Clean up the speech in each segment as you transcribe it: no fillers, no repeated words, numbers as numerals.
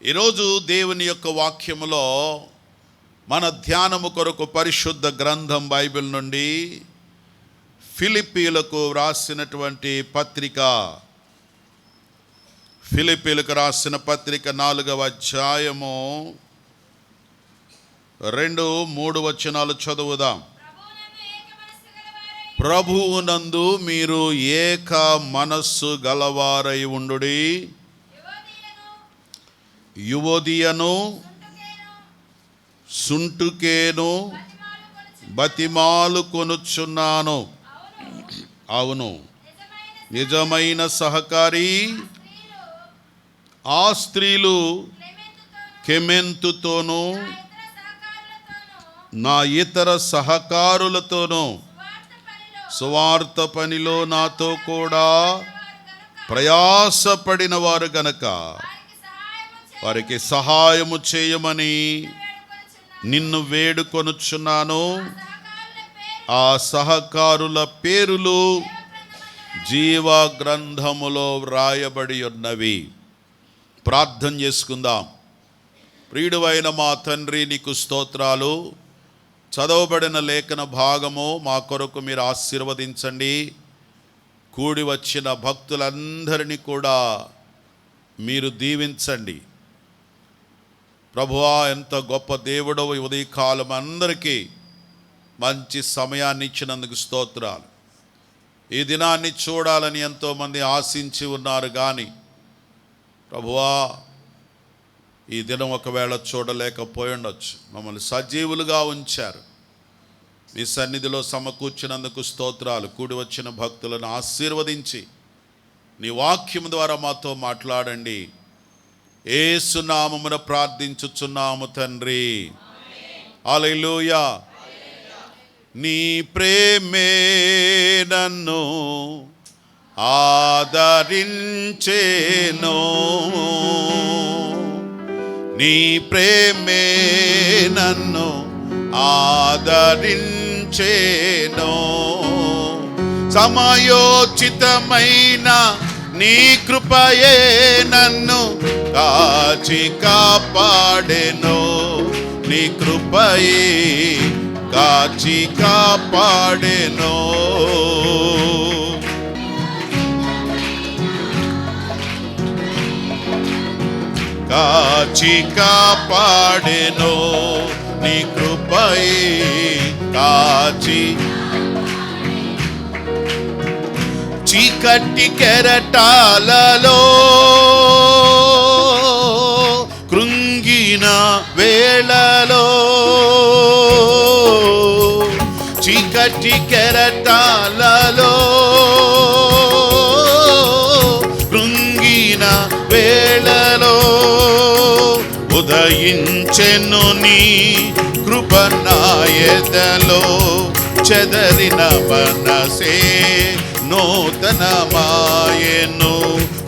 ఈరోజు దేవుని యొక్క వాక్యములో మన ధ్యానము కొరకు పరిశుద్ధ గ్రంథం బైబిల్ నుండి ఫిలిప్పీలకు రాసిన పత్రిక 4వ అధ్యాయము 2-3 వచనాలు చదువుదాం. ప్రభువునందు మీరు ఏక మనస్సు గలవారై ఉండుడి. యువదియను సుంటుకేను బతిమాలు కొనుచున్నాను. అవును, నిజమైన సహకారి ఆ స్త్రీలు కెమెంతుతోనూ నా ఇతర సహకారులతోనూ సువార్త పనిలో నాతో కూడా ప్రయాసపడిన వారు గనక వారికి సహాయము చేయమని నిన్ను వేడుకొనుచున్నాను. ఆ సహకారుల పేరులు జీవ గ్రంథములో వ్రాయబడి ఉన్నవి. ప్రార్థన చేసుకుందాం. ప్రియుడైన మా తండ్రి, నీకు స్తోత్రాలు. చదవబడిన లేఖన భాగము మా కొరకు మీరు ఆశీర్వదించండి. కూడి వచ్చిన భక్తులందరినీ కూడా మీరు దీవించండి. ప్రభువా, ఎంత గొప్ప దేవుడవు. ఉదయకాలం అందరికీ మంచి సమయాన్ని ఇచ్చినందుకు స్తోత్రాలు. ఈ దినాన్ని చూడాలని ఎంతోమంది ఆశించి ఉన్నారు, కానీ ప్రభువా, ఈ దినం ఒకవేళ చూడలేకపోయి ఉండొచ్చు. మమ్మల్ని సజీవులుగా ఉంచారు. మీ సన్నిధిలో సమకూర్చినందుకు స్తోత్రాలు. కూడి వచ్చిన భక్తులను ఆశీర్వదించి నీ వాక్యం ద్వారా మాతో మాట్లాడండి. యేసు నామమున ప్రార్థించుచున్నాము తండ్రి. హల్లెలూయా. నీ ప్రేమే నన్ను ఆదరించేను, నీ ప్రేమే నన్ను ఆదరించేను. సమయోచితమైన నీ కృపయే నన్ను కాచి కాపాడెను, నీ కృపయే కాచి కాపాడెను. కాచి కాపాడెను, నీ కృపయే కాచి. చీకటి కెరటాలలో కృంగిన వేళలో, చీకటి కెరటాలలో కృంగిన వేళలో ఉదయించెను నీ కృప నా ఎదలో. చెదరిన మనసే నూతనమాయెను,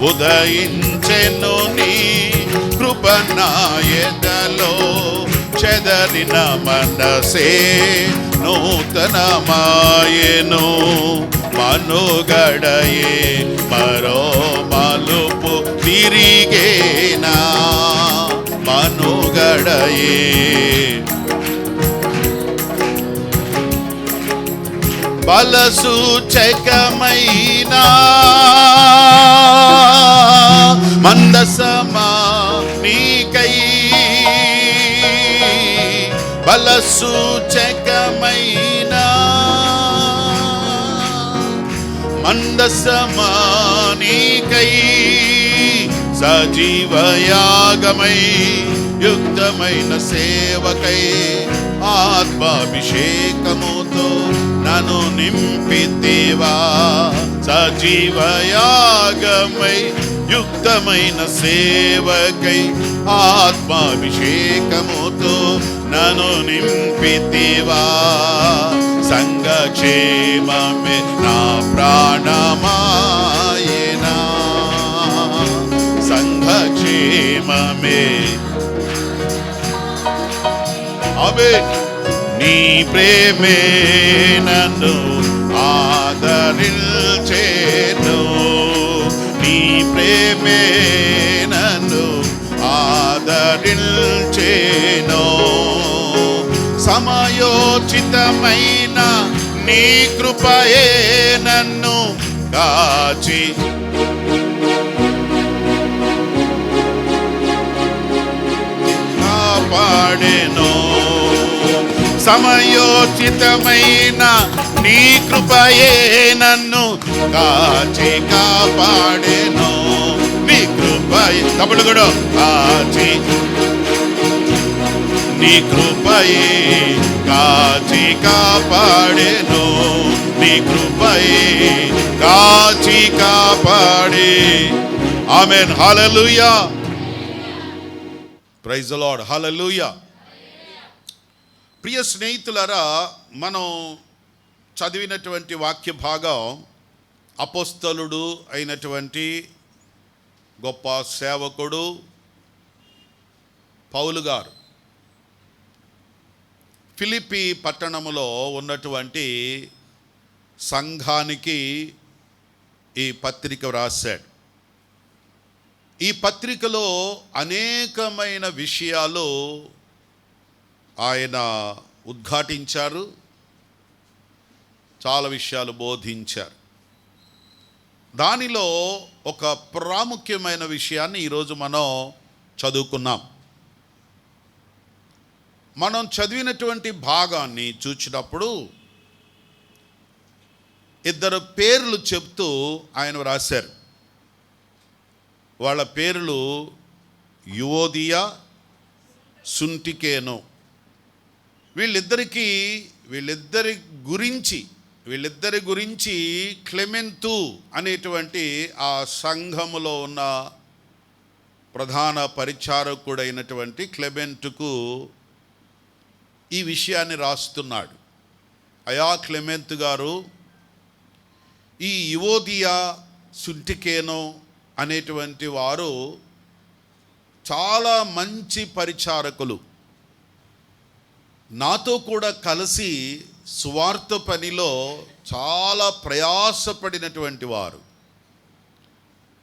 ఉదయించెను నీ కృప నా ఎదలో. చెదరిన మనసే నూతనమాయెను. మనుగడయే మరో మలుపు తిరిగేనా, మనుగడయే బలసూచకమైనా మందసమా నీకై, బలసూచకమైనా మందసమా నీకై, సజీవయాగమై యుక్తమైన సేవకై ఆత్మాభిషేకముతో నన్ను నింపితివా. సజీవయాగమై యుక్తమైన సేవకై ఆత్మాభిషేకముతో నన్ను నింపితివా. సంఘక్షేమమే నా ప్రాణమాయనా, సంఘక్షేమమే. ఆమేన్. నీ ప్రేమే నన్ను ఆదరించేను, నీ ప్రేమే నన్ను ఆదరించేను. సమయోచితమైన నీ కృపయే నన్ను కాచి కాపాడెను. సమయోచితమైన నీ కృపయే నన్ను కాచి కాపాడెను. నీ కృపయే తప్పుడు కూడా కాచి నీ కృపయే కాచి కాపాడెను. నీ కృపయే కాచి కాపాడే. Amen. Hallelujah. Praise the lord. Hallelujah. ప్రియ స్నేహితులారా, మనం చదివినటువంటి వాక్య భాగం అపోస్తలుడు అయినటువంటి గొప్ప సేవకుడు పౌలు గారు ఫిలిప్పీ పట్టణములో ఉన్నటువంటి సంఘానికి ఈ పత్రిక వ్రాశాడు. ఈ పత్రికలో అనేకమైన విషయాలు ఆయన ఉద్ఘాటించారు, చాలా విషయాలు బోధించారు. దానిలో ఒక ప్రాముఖ్యమైన విషయాన్ని ఈరోజు మనం చదువుకున్నాం. మనం చదివినటువంటి భాగాన్ని చూసినప్పుడు ఇద్దరు పేర్లు చెప్తూ ఆయన వ్రాశారు. వాళ్ళ పేర్లు యువోదియా, సుంటికేను. వీళ్ళిద్దరి గురించి క్లెమెంతు అనేటువంటి ఆ సంఘములో ఉన్న ప్రధాన పరిచారకుడైనటువంటి క్లెమెంటుకు ఈ విషయాన్ని రాస్తున్నాడు. అయా క్లెమెంతు గారు, ఈ యువోదియా, సుంటికేను అనేటువంటి వారు చాలా మంచి పరిచారకులు. నాతో కూడా కలిసి సువార్త పనిలో చాలా ప్రయాసపడినటువంటి వారు,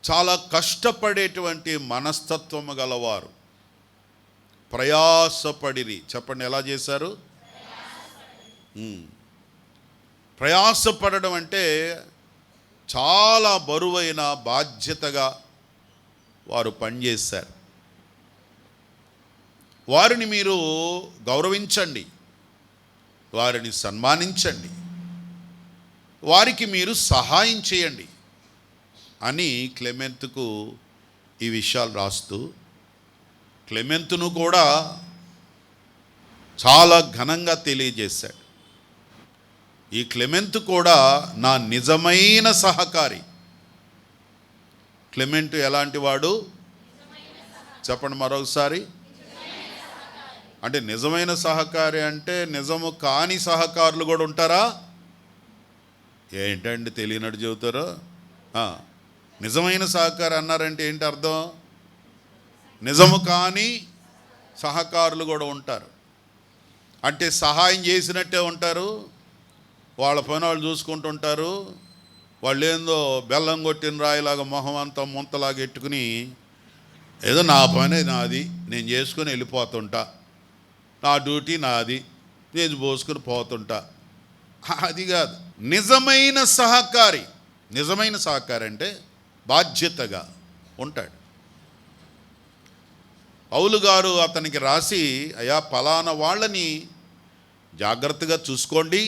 చాలా కష్టపడేటువంటి మనస్తత్వము గలవారు. ప్రయాసపడిరి. చెప్పండి, ఎలా చేశారు? ప్రయాసపడడం అంటే చాలా బరువైన బాధ్యతగా వారు పనిచేశారు. వారిని మీరు గౌరవించండి, వారిని సన్మానించండి, వారికి మీరు సహాయం చేయండి అని క్లెమెంతుకు ఈ విషయాలు రాస్తూ, క్లెమెంతును కూడా చాలా ఘనంగా తెలియజేశాడు. ఈ క్లెమెంతు కూడా నా నిజమైన సహకారి. క్లెమెంటు ఎలాంటి వాడు? చెప్పండి మరొకసారి. అంటే నిజమైన సహకారి అంటే నిజము కాని సహకారులు కూడా ఉంటారా? ఏంటండి తెలియనట్టు చెబుతారు. నిజమైన సహకారి అన్నారంటే ఏంటి అర్థం? నిజము కాని సహకారులు కూడా ఉంటారు. అంటే సహాయం చేసినట్టే ఉంటారు, వాళ్ళ పని వాళ్ళు చూసుకుంటుంటారు. వాళ్ళు ఏందో బెల్లం కొట్టిన రాయిలాగా మొహం అంతా ముంతలాగా ఎట్టుకుని ఏదో నా పని నాది, నేను చేసుకుని వెళ్ళిపోతుంటా, నా డ్యూటీ నాది, నేను పోసుకుని పోతుంటా. అది కాదు నిజమైన సహకారి. నిజమైన సహకారి అంటే బాధ్యతగా ఉంటాడు. పౌలు గారు అతనికి రాసి, అయ్యా పలానా వాళ్ళని జాగ్రత్తగా చూసుకోండి,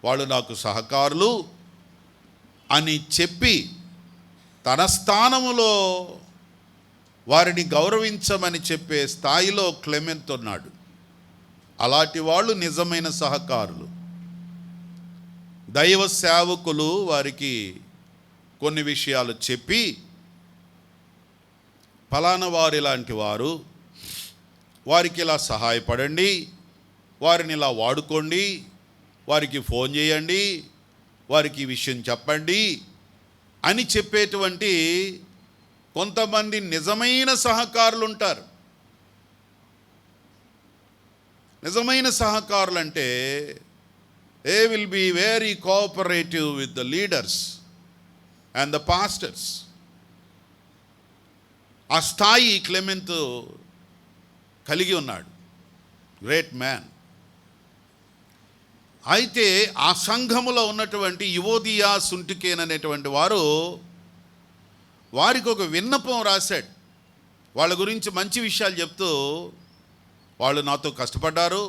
వాళ్ళు నాకు సహకారులు అని చెప్పి తన స్థానములో వారిని గౌరవించమని చెప్పే స్థాయిలో క్లెమెంతు ఉన్నాడు. అలాంటి వాళ్ళు నిజమైన సహకారులు. దైవ సేవకులు వారికి కొన్ని విషయాలు చెప్పి, ఫలానా వారు ఇలాంటి వారు, వారికి ఇలా సహాయపడండి, వారిని ఇలా వాడుకోండి, వారికి ఫోన్ చేయండి, వారికి ఈ విషయం చెప్పండి అని చెప్పేటువంటి కొంతమంది నిజమైన సహకారులు ఉంటారు. నిజమైన సహకారులు అంటే they will be very cooperative with the leaders and the pastors. ఆ స్థాయి క్లెమెంతు కలిగి ఉన్నాడు. Great man. అయితే ఆ సంఘములో ఉన్నటువంటి యువోదియా సుంటికేన్ అనేటువంటి వారికి ఒక విన్నపం రాశాడు. వాళ్ళ గురించి మంచి విషయాలు చెప్తూ, వాళ్ళు నాతో కష్టపడ్డారు,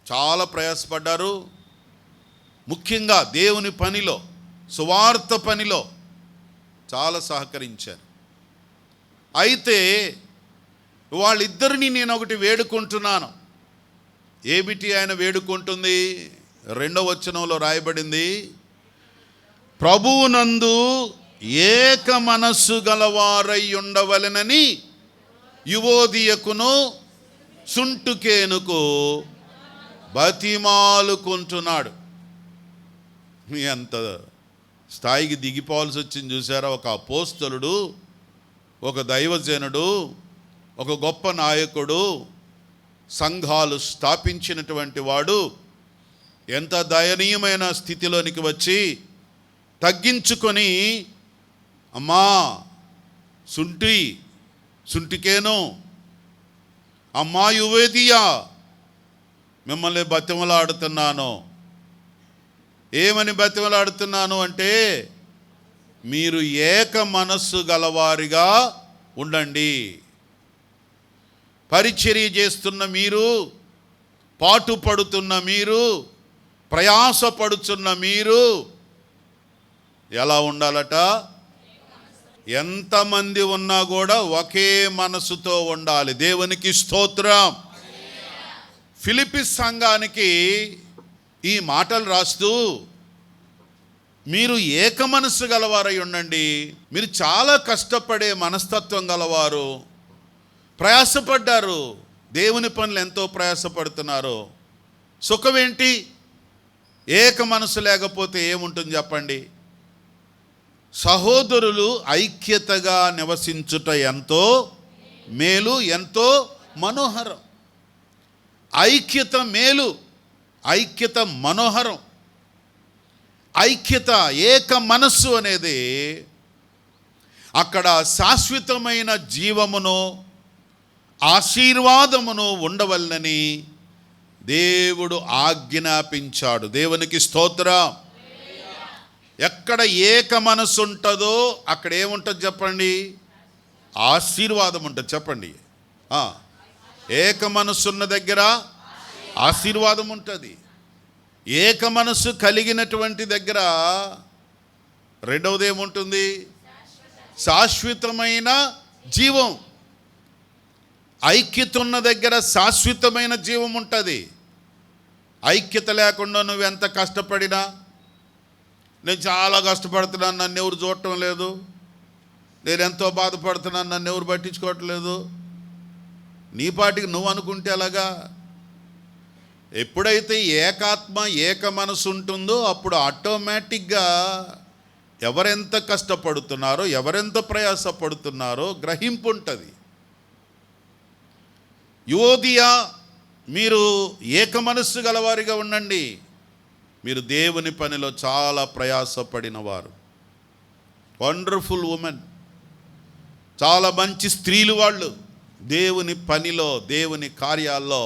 చాలా ప్రయాసపడ్డారు, ముఖ్యంగా దేవుని పనిలో, సువార్త పనిలో చాలా సహకరించారు. అయితే వాళ్ళిద్దరిని నేను ఒకటి వేడుకుంటున్నాను. ఏమిటి ఆయన వేడుకుంటుంది? 2వ వచనంలో రాయబడింది, ప్రభువునందు ఏక మనస్సు గలవారై ఉండవలెనని యువోదియకును సుంటుకేనుకు బతిమాలుకుంటున్నాడు. ఎంత స్థాయికి దిగిపోవాల్సి వచ్చింది చూసారా? ఒక అపోస్తలుడు, ఒక దైవజనుడు, ఒక గొప్ప నాయకుడు, సంఘాలు స్థాపించినటువంటి వాడు ఎంత దయనీయమైన స్థితిలోనికి వచ్చి తగ్గించుకొని, అమ్మా సుంటికేను, అమ్మా యువోదియా, మిమ్మల్ని బతిమలాడుతున్నాను. ఏమని బతిమలాడుతున్నాను అంటే, మీరు ఏక మనస్సు గలవారిగా ఉండండి. పరిచర్య చేస్తున్న మీరు, పాటుపడుతున్న మీరు, ప్రయాసపడుతున్న మీరు ఎలా ఉండాలట? ఎంతమంది ఉన్నా కూడా ఒకే మనసుతో ఉండాలి. దేవునికి స్తోత్రం. ఫిలిప్పీ సంఘానికి ఈ మాటలు రాస్తూ, మీరు ఏక మనస్సు గలవారై ఉండండి. మీరు చాలా కష్టపడే మనస్తత్వం గలవారు, ప్రయాసపడ్డారు, దేవుని పనులు ఎంతో ప్రయాసపడుతున్నారు. సుఖమేంటి? ఏక మనసు లేకపోతే ఏముంటుంది చెప్పండి? సహోదరులు ఐక్యతగా నివసించుట ఎంతో మేలు, ఎంతో మనోహరం. ఐక్యత మేలు, ఐక్యత మనోహరం. ఐక్యత, ఏక మనస్సు అనేది అక్కడ శాశ్వతమైన జీవమును, ఆశీర్వాదమును ఉండవలనని దేవుడు ఆజ్ఞాపించాడు. దేవునికి స్తోత్రం. ఎక్కడ ఏక మనస్సు ఉంటుందో అక్కడ ఏముంటుంది చెప్పండి? ఆశీర్వాదం ఉంటుంది. చెప్పండి. ఏక మనస్సు ఉన్న దగ్గర ఆశీర్వాదం ఉంటుంది. ఏక మనస్సు కలిగినటువంటి దగ్గర రెండవది ఏముంటుంది? శాశ్వతమైన జీవం. ఐక్యత ఉన్న దగ్గర శాశ్వతమైన జీవం ఉంటుంది. ఐక్యత లేకుండా నువ్వు ఎంత కష్టపడినా, నేను చాలా కష్టపడుతున్నాను, నన్ను ఎవరు చూడటం లేదు, నేను ఎంతో బాధపడుతున్నాను, నన్ను ఎవరు పట్టించుకోవట్లేదు, నీ పాటికి నువ్వు అనుకుంటే అలాగా? ఎప్పుడైతే ఏకాత్మ, ఏక మనసు ఉంటుందో అప్పుడు ఆటోమేటిక్గా ఎవరెంత కష్టపడుతున్నారో, ఎవరెంత ప్రయాసపడుతున్నారో గ్రహింపు ఉంటుంది. యువోదియా, మీరు ఏక మనస్సు గలవారిగా ఉండండి. మీరు దేవుని పనిలో చాలా ప్రయాసపడిన వారు. వండర్ఫుల్ ఉమెన్, చాలా మంచి స్త్రీలు వాళ్ళు. దేవుని పనిలో, దేవుని కార్యాల్లో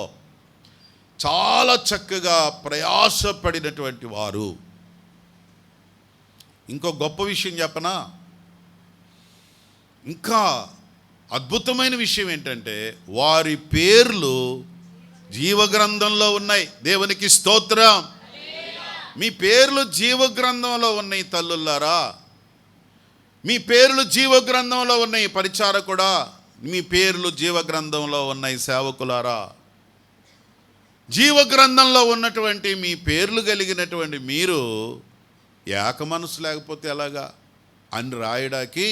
చాలా చక్కగా ప్రయాసపడినటువంటి వారు. ఇంకో గొప్ప విషయం చెప్పనా? ఇంకా అద్భుతమైన విషయం ఏంటంటే, వారి పేర్లు జీవగ్రంథంలో ఉన్నాయి. దేవునికి స్తోత్రం. మీ పేర్లు జీవగ్రంథంలో ఉన్నాయి తల్లులారా. మీ పేర్లు జీవగ్రంథంలో ఉన్నాయి పరిచారకుడా. మీ పేర్లు జీవగ్రంథంలో ఉన్నాయి సేవకులారా. జీవగ్రంథంలో ఉన్నటువంటి మీ పేర్లు కలిగినటువంటి మీరు ఏక మనసు లేకపోతే ఎలాగా అని రాయడానికి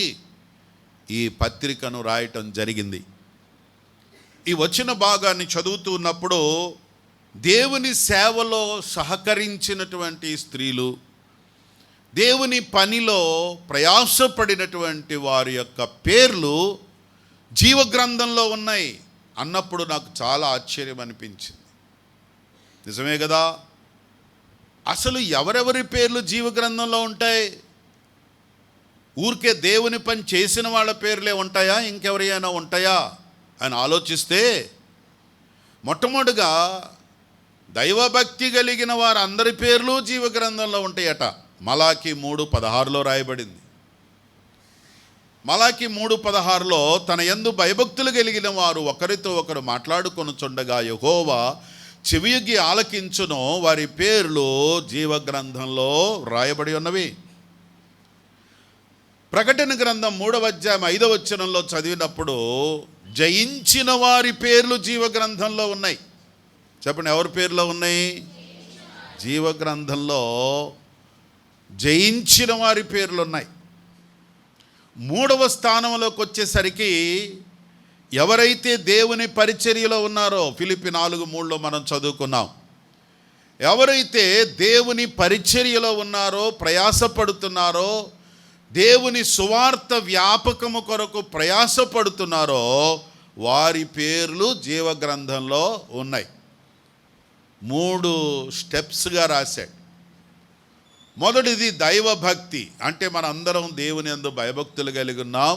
ఈ పత్రికను రాయటం జరిగింది. ఈ వచ్చిన భాగాన్ని చదువుతూ ఉన్నప్పుడు దేవుని సేవలో సహకరించినటువంటి స్త్రీలు, దేవుని పనిలో ప్రయాసపడినటువంటి వారి యొక్క పేర్లు జీవగ్రంథంలో ఉన్నాయి అన్నప్పుడు నాకు చాలా ఆశ్చర్యం అనిపించింది. నిజమే కదా? అసలు ఎవరెవరి పేర్లు జీవగ్రంథంలో ఉంటాయి? ఊరికే దేవుని పని చేసిన వాళ్ళ పేర్లే ఉంటాయా, ఇంకెవరైనా ఉంటాయా అని ఆలోచిస్తే మొట్టమొదటిగా దైవభక్తి కలిగిన వారు అందరి పేర్లు జీవగ్రంథంలో ఉంటాయట. మలాకి 3:16 రాయబడింది. మలాకి 3:16 తన యందు భయభక్తులు కలిగిన వారు ఒకరితో ఒకరు మాట్లాడుకొనుచుండగా యెహోవా చెవియొగ్గి ఆలకించును, వారి పేర్లు జీవగ్రంథంలో రాయబడి ఉన్నవి. ప్రకటన గ్రంథం 3:5 చదివినప్పుడు జయించిన వారి పేర్లు జీవగ్రంథంలో ఉన్నాయి. చెప్పండి, ఎవరి పేర్లో ఉన్నాయి? జీవగ్రంథంలో జయించిన వారి పేర్లు ఉన్నాయి. 3వ స్థానంలోకి వచ్చేసరికి ఎవరైతే దేవుని పరిచర్యలో ఉన్నారో, ఫిలిప్పి 4:3 మనం చదువుకున్నాం. ఎవరైతే దేవుని పరిచర్యలో ఉన్నారో, ప్రయాసపడుతున్నారో, దేవుని సువార్త వ్యాపకము కొరకు ప్రయాసపడుతున్నారో వారి పేర్లు జీవగ్రంథంలో ఉన్నాయి. 3 స్టెప్స్గా రాశాడు. మొదటిది దైవభక్తి, అంటే మన అందరం దేవుని యందు భయభక్తులు కలిగి ఉన్నాం,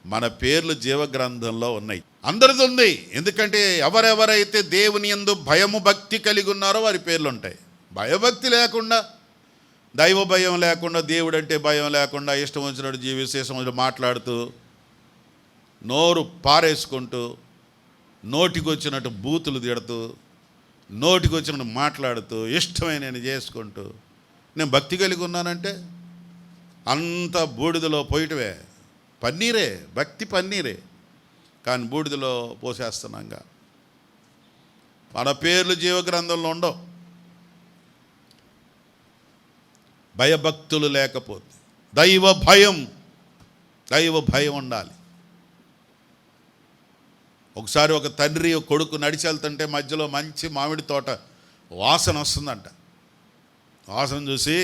మన పేర్లు జీవగ్రంథంలో ఉన్నాయి. అందరిది ఉంది. ఎందుకంటే ఎవరెవరైతే దేవుని యందు భయము భక్తి కలిగి ఉన్నారో వారి పేర్లు ఉంటాయి. భయభక్తి లేకుండా, దైవ భయం లేకుండా, దేవుడు అంటే భయం లేకుండా ఇష్టం వచ్చినట్టు జీవిస్తూ మాట్లాడుతూ, నోరు పారేసుకుంటూ, నోటికి వచ్చినట్టు బూతులు తిడుతూ, నోటికి వచ్చినట్టు మాట్లాడుతూ, ఇష్టమైన చేసుకుంటూ నేను భక్తి కలిగి ఉన్నానంటే అంత బూడిదలో పోయటమే. పన్నీరే, భక్తి పన్నీరే, కానీ బూడిదలో పోసేస్తున్నాంగా. మన పేర్లు జీవగ్రంథంలో ఉండవు. భయభక్తులు లేకపోతే, దైవ భయం ఉండాలి. ఒకసారి ఒక తండ్రి ఒక కొడుకు నడిచి వెళ్తుంటే మధ్యలో మంచి మామిడి తోట వాసన వస్తుందంట. వాసన చూసి,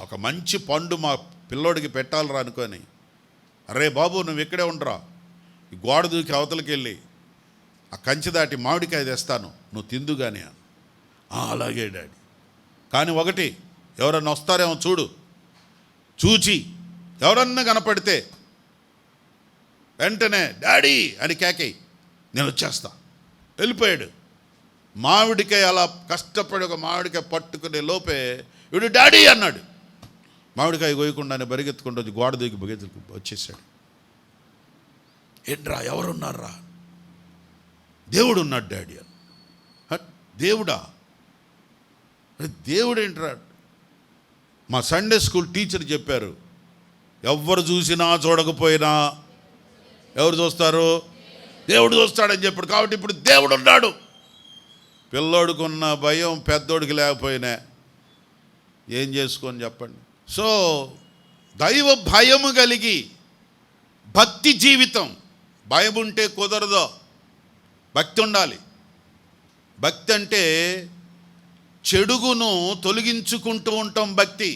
ఒక మంచి పండు మా పిల్లోడికి పెట్టాలరా అనుకొని, అరే బాబు నువ్వు ఇక్కడే ఉండరా, ఈ గోడ దూకి అవతలకి వెళ్ళి ఆ కంచె దాటి మామిడికాయ తెస్తాను, నువ్వు తిందు కానీ. అలాగే డాడీ. కానీ ఒకటి, ఎవరన్నా వస్తారేమో చూచి ఎవరన్నా కనపడితే వెంటనే డాడీ అని కేకై, నేను వచ్చేస్తా. వెళ్ళిపోయాడు. మామిడికాయ అలా కష్టపడి ఒక మామిడికాయ పట్టుకునే లోపే వీడు డాడీ అన్నాడు. మామిడికాయ కోయకుండానే బరిగెత్తుకుంటూ వచ్చి గోడ దూకి వచ్చేసాడు. ఏంట్రా, ఎవరున్నారా? దేవుడు ఉన్నాడు డాడీ అని. దేవుడా? దేవుడు ఏంట్రా? మా సండే స్కూల్ టీచర్ చెప్పారు, ఎవరు చూసినా చూడకపోయినా ఎవరు చూస్తారు? దేవుడు చూస్తాడని చెప్పాడు. కాబట్టి ఇప్పుడు దేవుడు ఉన్నాడు. పిల్లోడికున్న భయం పెద్దోడికి లేకపోయినా ఏం చేసుకొని చెప్పండి. సో దైవ భయము కలిగి భక్తి జీవితం. భయం ఉంటే కుదరదు, భక్తి ఉండాలి. భక్తి అంటే చెడుగును తొలగించుకుంటూ ఉంటాం. భక్తి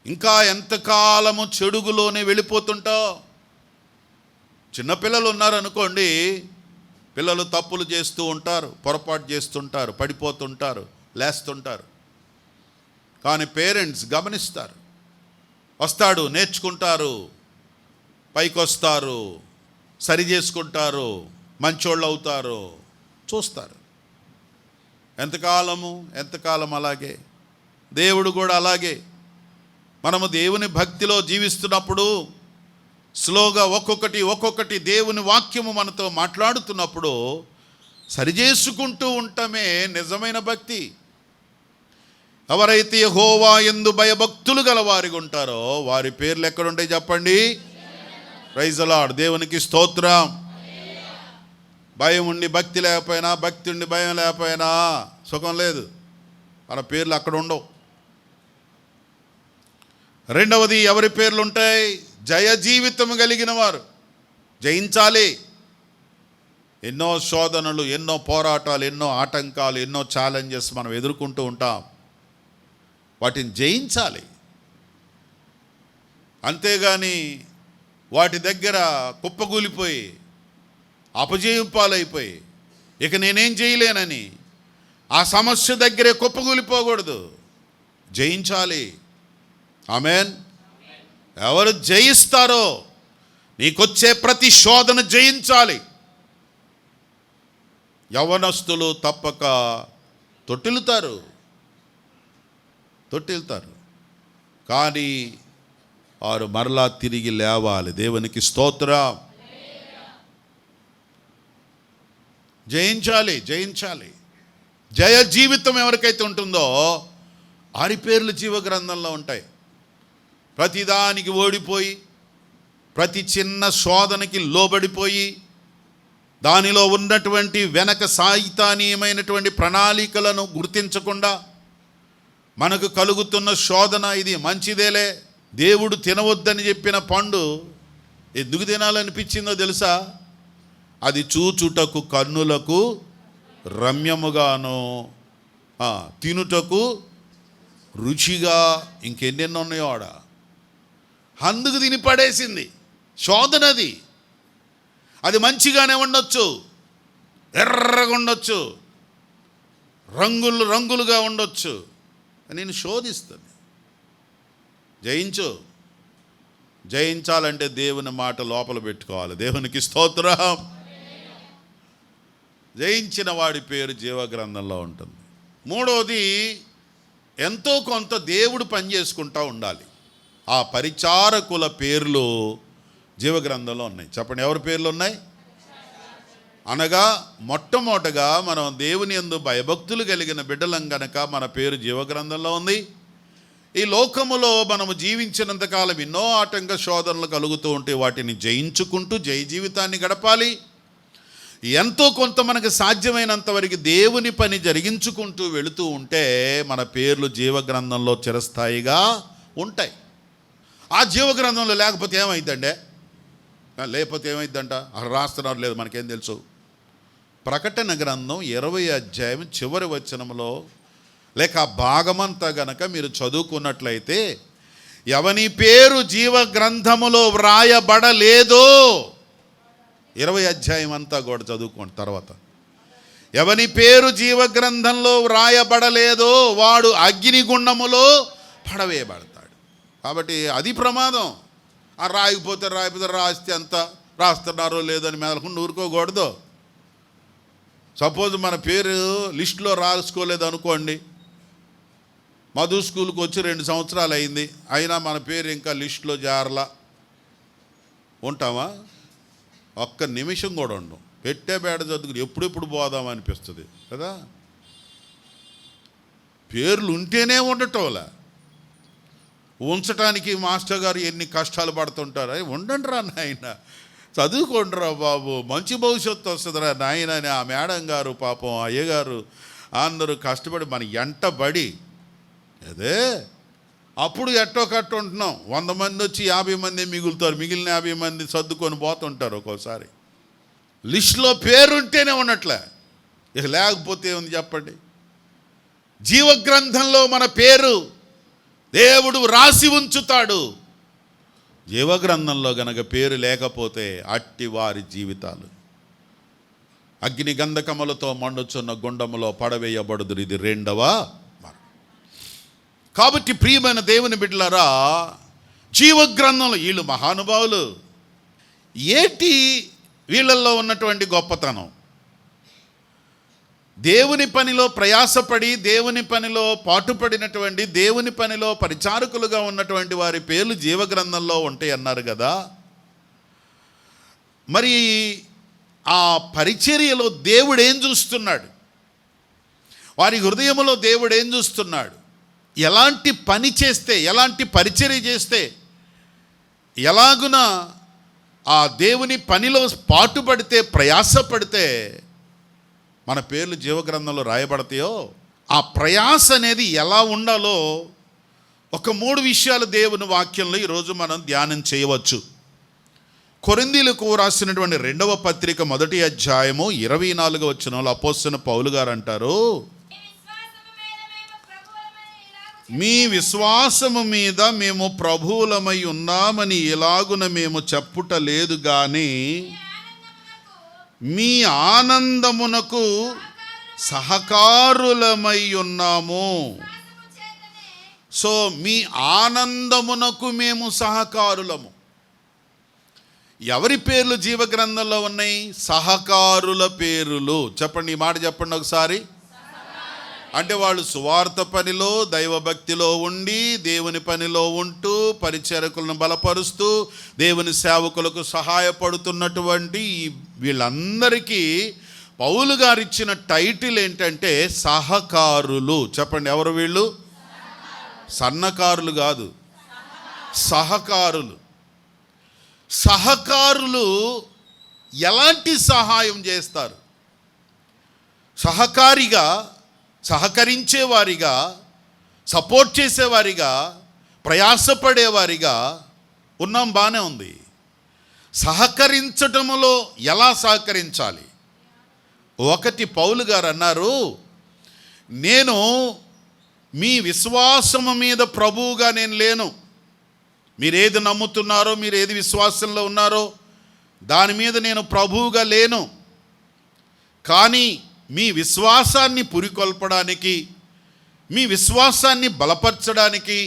ఇంకా ఎంతకాలము చెడుగులోనే వెళ్ళిపోతుంటావు. చిన్నపిల్లలు ఉన్నారనుకోండి, పిల్లలు తప్పులు చేస్తూ ఉంటారు, పొరపాటు చేస్తుంటారు, పడిపోతుంటారు, లేస్తుంటారు. కానీ పేరెంట్స్ గమనిస్తారు. వస్తాడు, నేర్చుకుంటారు, పైకి వస్తారు, సరి చేసుకుంటారు, మంచోళ్ళు అవుతారు, చూస్తారు. ఎంతకాలం అలాగే. దేవుడు కూడా అలాగే. మనము దేవుని భక్తిలో జీవిస్తున్నప్పుడు స్లోగా ఒక్కొక్కటి దేవుని వాక్యము మనతో మాట్లాడుతున్నప్పుడు సరిచేసుకుంటూ ఉండటమే నిజమైన భక్తి. ఎవరైతే యెహోవా యందు భయభక్తులు గల వారిగా ఉంటారో వారి పేర్లు ఎక్కడుంటాయి చెప్పండి? Praise the lord. దేవునికి స్తోత్రం. భయం ఉండి భక్తి లేకపోయినా, భక్తి ఉండి భయం లేకపోయినా సుఖం లేదు. మన పేర్లు అక్కడ ఉండవు. రెండవది, ఎవరి పేర్లు ఉంటాయి? జయ జీవితం కలిగిన వారు. జయించాలి. ఎన్నో శోధనలు, ఎన్నో పోరాటాలు, ఎన్నో ఆటంకాలు, ఎన్నో ఛాలెంజెస్ మనం ఎదుర్కొంటూ ఉంటాం. వాటిని జయించాలి. అంతేగాని వాటి దగ్గర కుప్పగూలిపోయి అపజయం పాలైపోయి ఇక నేనేం చేయలేనని ఆ సమస్య దగ్గరే కుప్పగూలిపోకూడదు. జయించాలి. ఆమేన్. ఎవరు జయిస్తారో, నీకొచ్చే ప్రతి శోధన జయించాలి. యవ్వనస్తులు తప్పక తొట్టిల్లుతారు, కానీ వారు మరలా తిరిగి లేవాలి. దేవునికి స్తోత్రం. జయించాలి. జయ జీవితం ఎవరికైతే ఉంటుందో వారి పేర్లు జీవ గ్రంథంలో ఉంటాయి. ప్రతిదానికి ఓడిపోయి, ప్రతి చిన్న శోధనకి లోబడిపోయి, దానిలో ఉన్నటువంటి వెనక సాయితానీయమైనటువంటి ప్రణాళికలను గుర్తించకుండా మనకు కలుగుతున్న శోధన ఇది మంచిదేలే, దేవుడు తినవద్దని చెప్పిన పండు ఎందుకు తినాలనిపించిందో తెలుసా? అది చూచుటకు కన్నులకు రమ్యముగాను, తినుటకు రుచిగా, ఇంకెన్నెన్నో ఉన్నాయో ఆడ. అందుకు తిని పడేసింది. శోధనది. అది మంచిగానే ఉండొచ్చు, ఎర్రగా ఉండొచ్చు, రంగులుగా ఉండొచ్చు. నేను శోధిస్తాను. జయించాలంటే దేవుని మాట లోపల పెట్టుకోవాలి. దేవునికి స్తోత్రం. జయించిన వాడి పేరు జీవగ్రంథంలో ఉంటుంది. మూడవది, ఎంతో కొంత దేవుడు పనిచేసుకుంటూ ఉండాలి. ఆ పరిచారకుల పేర్లు జీవగ్రంథంలో ఉన్నాయి. చెప్పండి, ఎవరి పేర్లు ఉన్నాయి? అనగా మొట్టమొదటగా మనం దేవుని యందు భయభక్తులు కలిగిన బిడ్డలం గనక మన పేరు జీవగ్రంథంలో ఉంది. ఈ లోకములో మనము జీవించినంతకాలం ఎన్నో ఆటంక శోధనలు కలుగుతూ ఉంటే వాటిని జయించుకుంటూ జయ జీవితాన్ని గడపాలి. ఎంతో కొంత మనకు సాధ్యమైనంత వరకు దేవుని పని జరిగించుకుంటూ వెళుతూ ఉంటే మన పేర్లు జీవగ్రంథంలో చిరస్థాయిగా ఉంటాయి. ఆ జీవగ్రంథంలో లేకపోతే ఏమైందంటే, లేకపోతే ఏమైందంట? రాస్తున్నారు, లేదు మనకేం తెలుసు. ప్రకటన గ్రంథం 20 అధ్యాయం చివరి వచనంలో లేక భాగమంతా గనక మీరు చదువుకున్నట్లయితే, ఎవని పేరు జీవ గ్రంథములో వ్రాయబడలేదో, 20 అధ్యాయం అంతా కూడా చదువుకోండి. తర్వాత ఎవని పేరు జీవ గ్రంథంలో వ్రాయబడలేదో వాడు అగ్నిగుండములో పడవేయబడతాడు. కాబట్టి అది ప్రమాదం. రాయకపోతే రాస్తే అంత రాస్తున్నారో లేదని మెదలకుండా ఊరుకోకూడదు. సపోజ్ మన పేరు లిస్టులో రాసుకోలేదు అనుకోండి, మధు స్కూల్కి వచ్చి 2 సంవత్సరాలు అయింది, అయినా మన పేరు ఇంకా లిస్టులో జారలా ఉంటామా? ఒక్క నిమిషం కూడా ఉండం. పెట్టే బేడ చదువుకుని ఎప్పుడెప్పుడు పోదాం అనిపిస్తుంది కదా. పేర్లు ఉంటేనే ఉండటంలా, ఉంచటానికి మాస్టర్ గారు ఎన్ని కష్టాలు పడుతుంటారు. ఉండండి రా నాయన, చదువుకోండిరా బాబు, మంచి భవిష్యత్తు వస్తుందిరా నాయన అని ఆ మేడం గారు పాపం అయ్యగారు అందరూ కష్టపడి మన ఎంటబడి అదే అప్పుడు ఎట్టో కట్టు ఉంటున్నాం. 100 మంది వచ్చి 50 మంది మిగులుతారు, మిగిలిన 50 మంది సర్దుకొని పోతుంటారు. ఒక్కోసారి లిస్టులో పేరుంటేనే ఉన్నట్లే, ఇక లేకపోతే ఏముంది చెప్పండి. జీవగ్రంథంలో మన పేరు దేవుడు రాసి ఉంచుతాడు. జీవగ్రంథంలో గనక పేరు లేకపోతే అట్టి వారి జీవితాలు అగ్ని గంధకములతో మండుచున్న గుండములో పడవేయబడుదురు. ఇది 2వ మరణం. కాబట్టి ప్రియమైన దేవుని బిడ్డలారా, జీవగ్రంథంలో వీళ్ళు మహానుభావులు. ఏటి వీళ్ళల్లో ఉన్నటువంటి గొప్పతనం? దేవుని పనిలో ప్రయాసపడి, దేవుని పనిలో పాటుపడినటువంటి, దేవుని పనిలో పరిచారకులుగా ఉన్నటువంటి వారి పేర్లు జీవగ్రంథంలో ఉంటాయి అన్నారు కదా. మరి ఆ పరిచర్యలో దేవుడు ఏం చూస్తున్నాడు? వారి హృదయంలో దేవుడు ఏం చూస్తున్నాడు? ఎలాంటి పని చేస్తే, ఎలాంటి పరిచర్య చేస్తే, ఎలాగున ఆ దేవుని పనిలో పాటుపడితే, ప్రయాసపడితే మన పేర్లు జీవగ్రంథంలో రాయబడతాయో, ఆ ప్రయాస అనేది ఎలా ఉండాలో ఒక 3 విషయాలు దేవుని వాక్యంలో ఈరోజు మనం ధ్యానం చేయవచ్చు. కొరింథీయులకు రాసినటువంటి 2వ పత్రిక 1వ అధ్యాయము 24వ వచనంలో అపోస్తలుడైన పౌలు గారు అంటారు, మీ విశ్వాసము మీద మేము ప్రభువులమై ఉన్నామని ఎలాగున మేము చెప్పుట లేదు గాని మీ ఆనందమునకు సహకారులమై ఉన్నాము. సో మీ ఆనందమునకు మేము సహకారులము. ఎవరి పేర్లు జీవగ్రంథంలో ఉన్నాయి? సహకారుల పేరులు. చెప్పండి, ఈ మాట చెప్పండి ఒకసారి. అంటే వాళ్ళు సువార్త పనిలో, దైవభక్తిలో ఉండి, దేవుని పనిలో ఉంటూ, పరిచారకులను బలపరుస్తూ, దేవుని సేవకులకు సహాయపడుతున్నటువంటి వీళ్ళందరికీ పౌలు గారు ఇచ్చిన టైటిల్ ఏంటంటే సహకారులు. చెప్పండి, ఎవరు వీళ్ళు? సన్నకారులు కాదు, సహకారులు. సహకారులు ఎలాంటి సహాయం చేస్తారు? సహకారిగా, సహకరించేవారిగా, సపోర్ట్ చేసేవారిగా, ప్రయాసపడేవారిగా ఉన్నాం, బాగానే ఉంది. సహకరించటములో ఎలా సహకరించాలి? ఒకటి పౌలు గారు అన్నారు, నేను మీ విశ్వాసము మీద ప్రభువుగా నేను లేను. మీరు ఏది నమ్ముతున్నారో, మీరు ఏది విశ్వాసంలో ఉన్నారో దాని మీద నేను ప్రభువుగా లేను. కానీ మీ విశ్వాసాన్ని పురికొల్పడానికి, మీ విశ్వాసాన్ని బలపరచడానికి,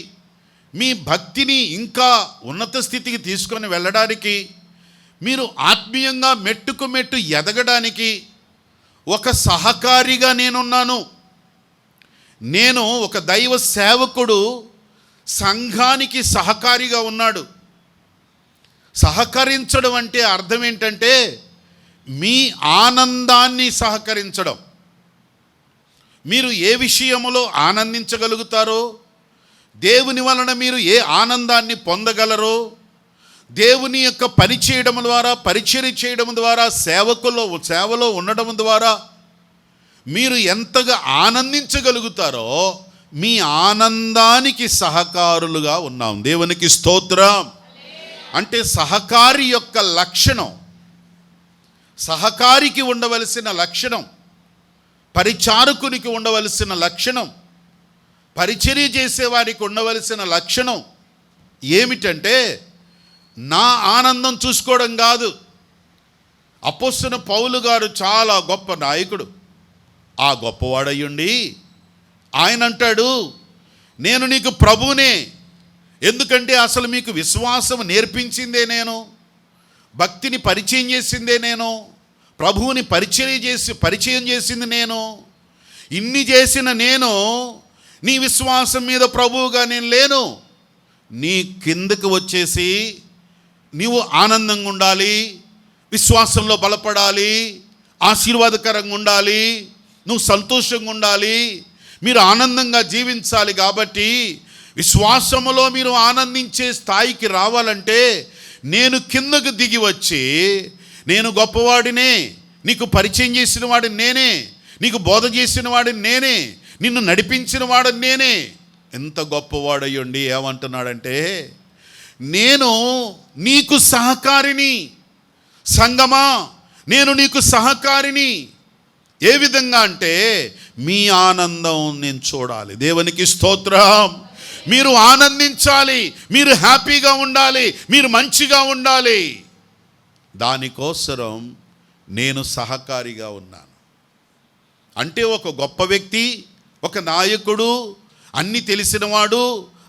మీ భక్తిని ఇంకా ఉన్నత స్థితికి తీసుకొని వెళ్ళడానికి, మీరు ఆత్మీయంగా మెట్టుకు మెట్టు ఎదగడానికి ఒక సహకారిగా నేనున్నాను. నేను ఒక దైవ సేవకుడు సంఘానికి సహకారిగా ఉన్నాడు. సహకరించడం అంటే అర్థం ఏంటంటే మీ ఆనందాన్ని సహకరించడం. మీరు ఏ విషయములో ఆనందించగలుగుతారో, దేవుని వలన మీరు ఏ ఆనందాన్ని పొందగలరో, దేవుని యొక్క పని చేయడం ద్వారా, పరిచర్య చేయడం ద్వారా, సేవలో ఉండడం ద్వారా మీరు ఎంతగా ఆనందించగలుగుతారో మీ ఆనందానికి సహకారులుగా ఉన్నాం. దేవునికి స్తోత్రం. అంటే సహకారి యొక్క లక్షణం, సహకారికి ఉండవలసిన లక్షణం, పరిచారకునికి ఉండవలసిన లక్షణం, పరిచర్య చేసేవారికి ఉండవలసిన లక్షణం ఏమిటంటే నా ఆనందం చూసుకోవడం కాదు. అపోస్తలుడైన పౌలు గారు చాలా గొప్ప నాయకుడు. ఆ గొప్పవాడయ్యుండి ఆయన అంటాడు, నేను నీకు ప్రభువునే. ఎందుకంటే అసలు మీకు విశ్వాసం నేర్పించిందే నేను, భక్తిని పరిచయం చేసిందే నేను, ప్రభువుని పరిచయం చేసింది నేను. ఇన్ని చేసిన నేను నీ విశ్వాసం మీద ప్రభువుగా నేను లేను. నీ కిందకు వచ్చేసి నీవు ఆనందంగా ఉండాలి, విశ్వాసంలో బలపడాలి, ఆశీర్వాదకరంగా ఉండాలి, నువ్వు సంతోషంగా ఉండాలి, మీరు ఆనందంగా జీవించాలి. కాబట్టి విశ్వాసములో మీరు ఆనందించే స్థాయికి రావాలంటే నేను కిందకు దిగి వచ్చి, నేను గొప్పవాడినే, నీకు పరిచయం చేసిన వాడిని నేనే, నీకు బోధ చేసిన వాడిని నేనే, నిన్ను నడిపించిన వాడిని నేనే. ఎంత గొప్పవాడయ్యండి. ఏమంటున్నాడంటే నేను నీకు సహకారిని. సంగమా, నేను నీకు సహకారిని. ఏ విధంగా అంటే మీ ఆనందం నేను చూడాలి. దేవునికి స్తోత్రం. మీరు ఆనందించాలి, మీరు హ్యాపీగా ఉండాలి, మీరు మంచిగా ఉండాలి. దానికోసం నేను సహకారిగా ఉన్నాను. అంటే ఒక గొప్ప వ్యక్తి, ఒక నాయకుడు, అన్నీ తెలిసినవాడు,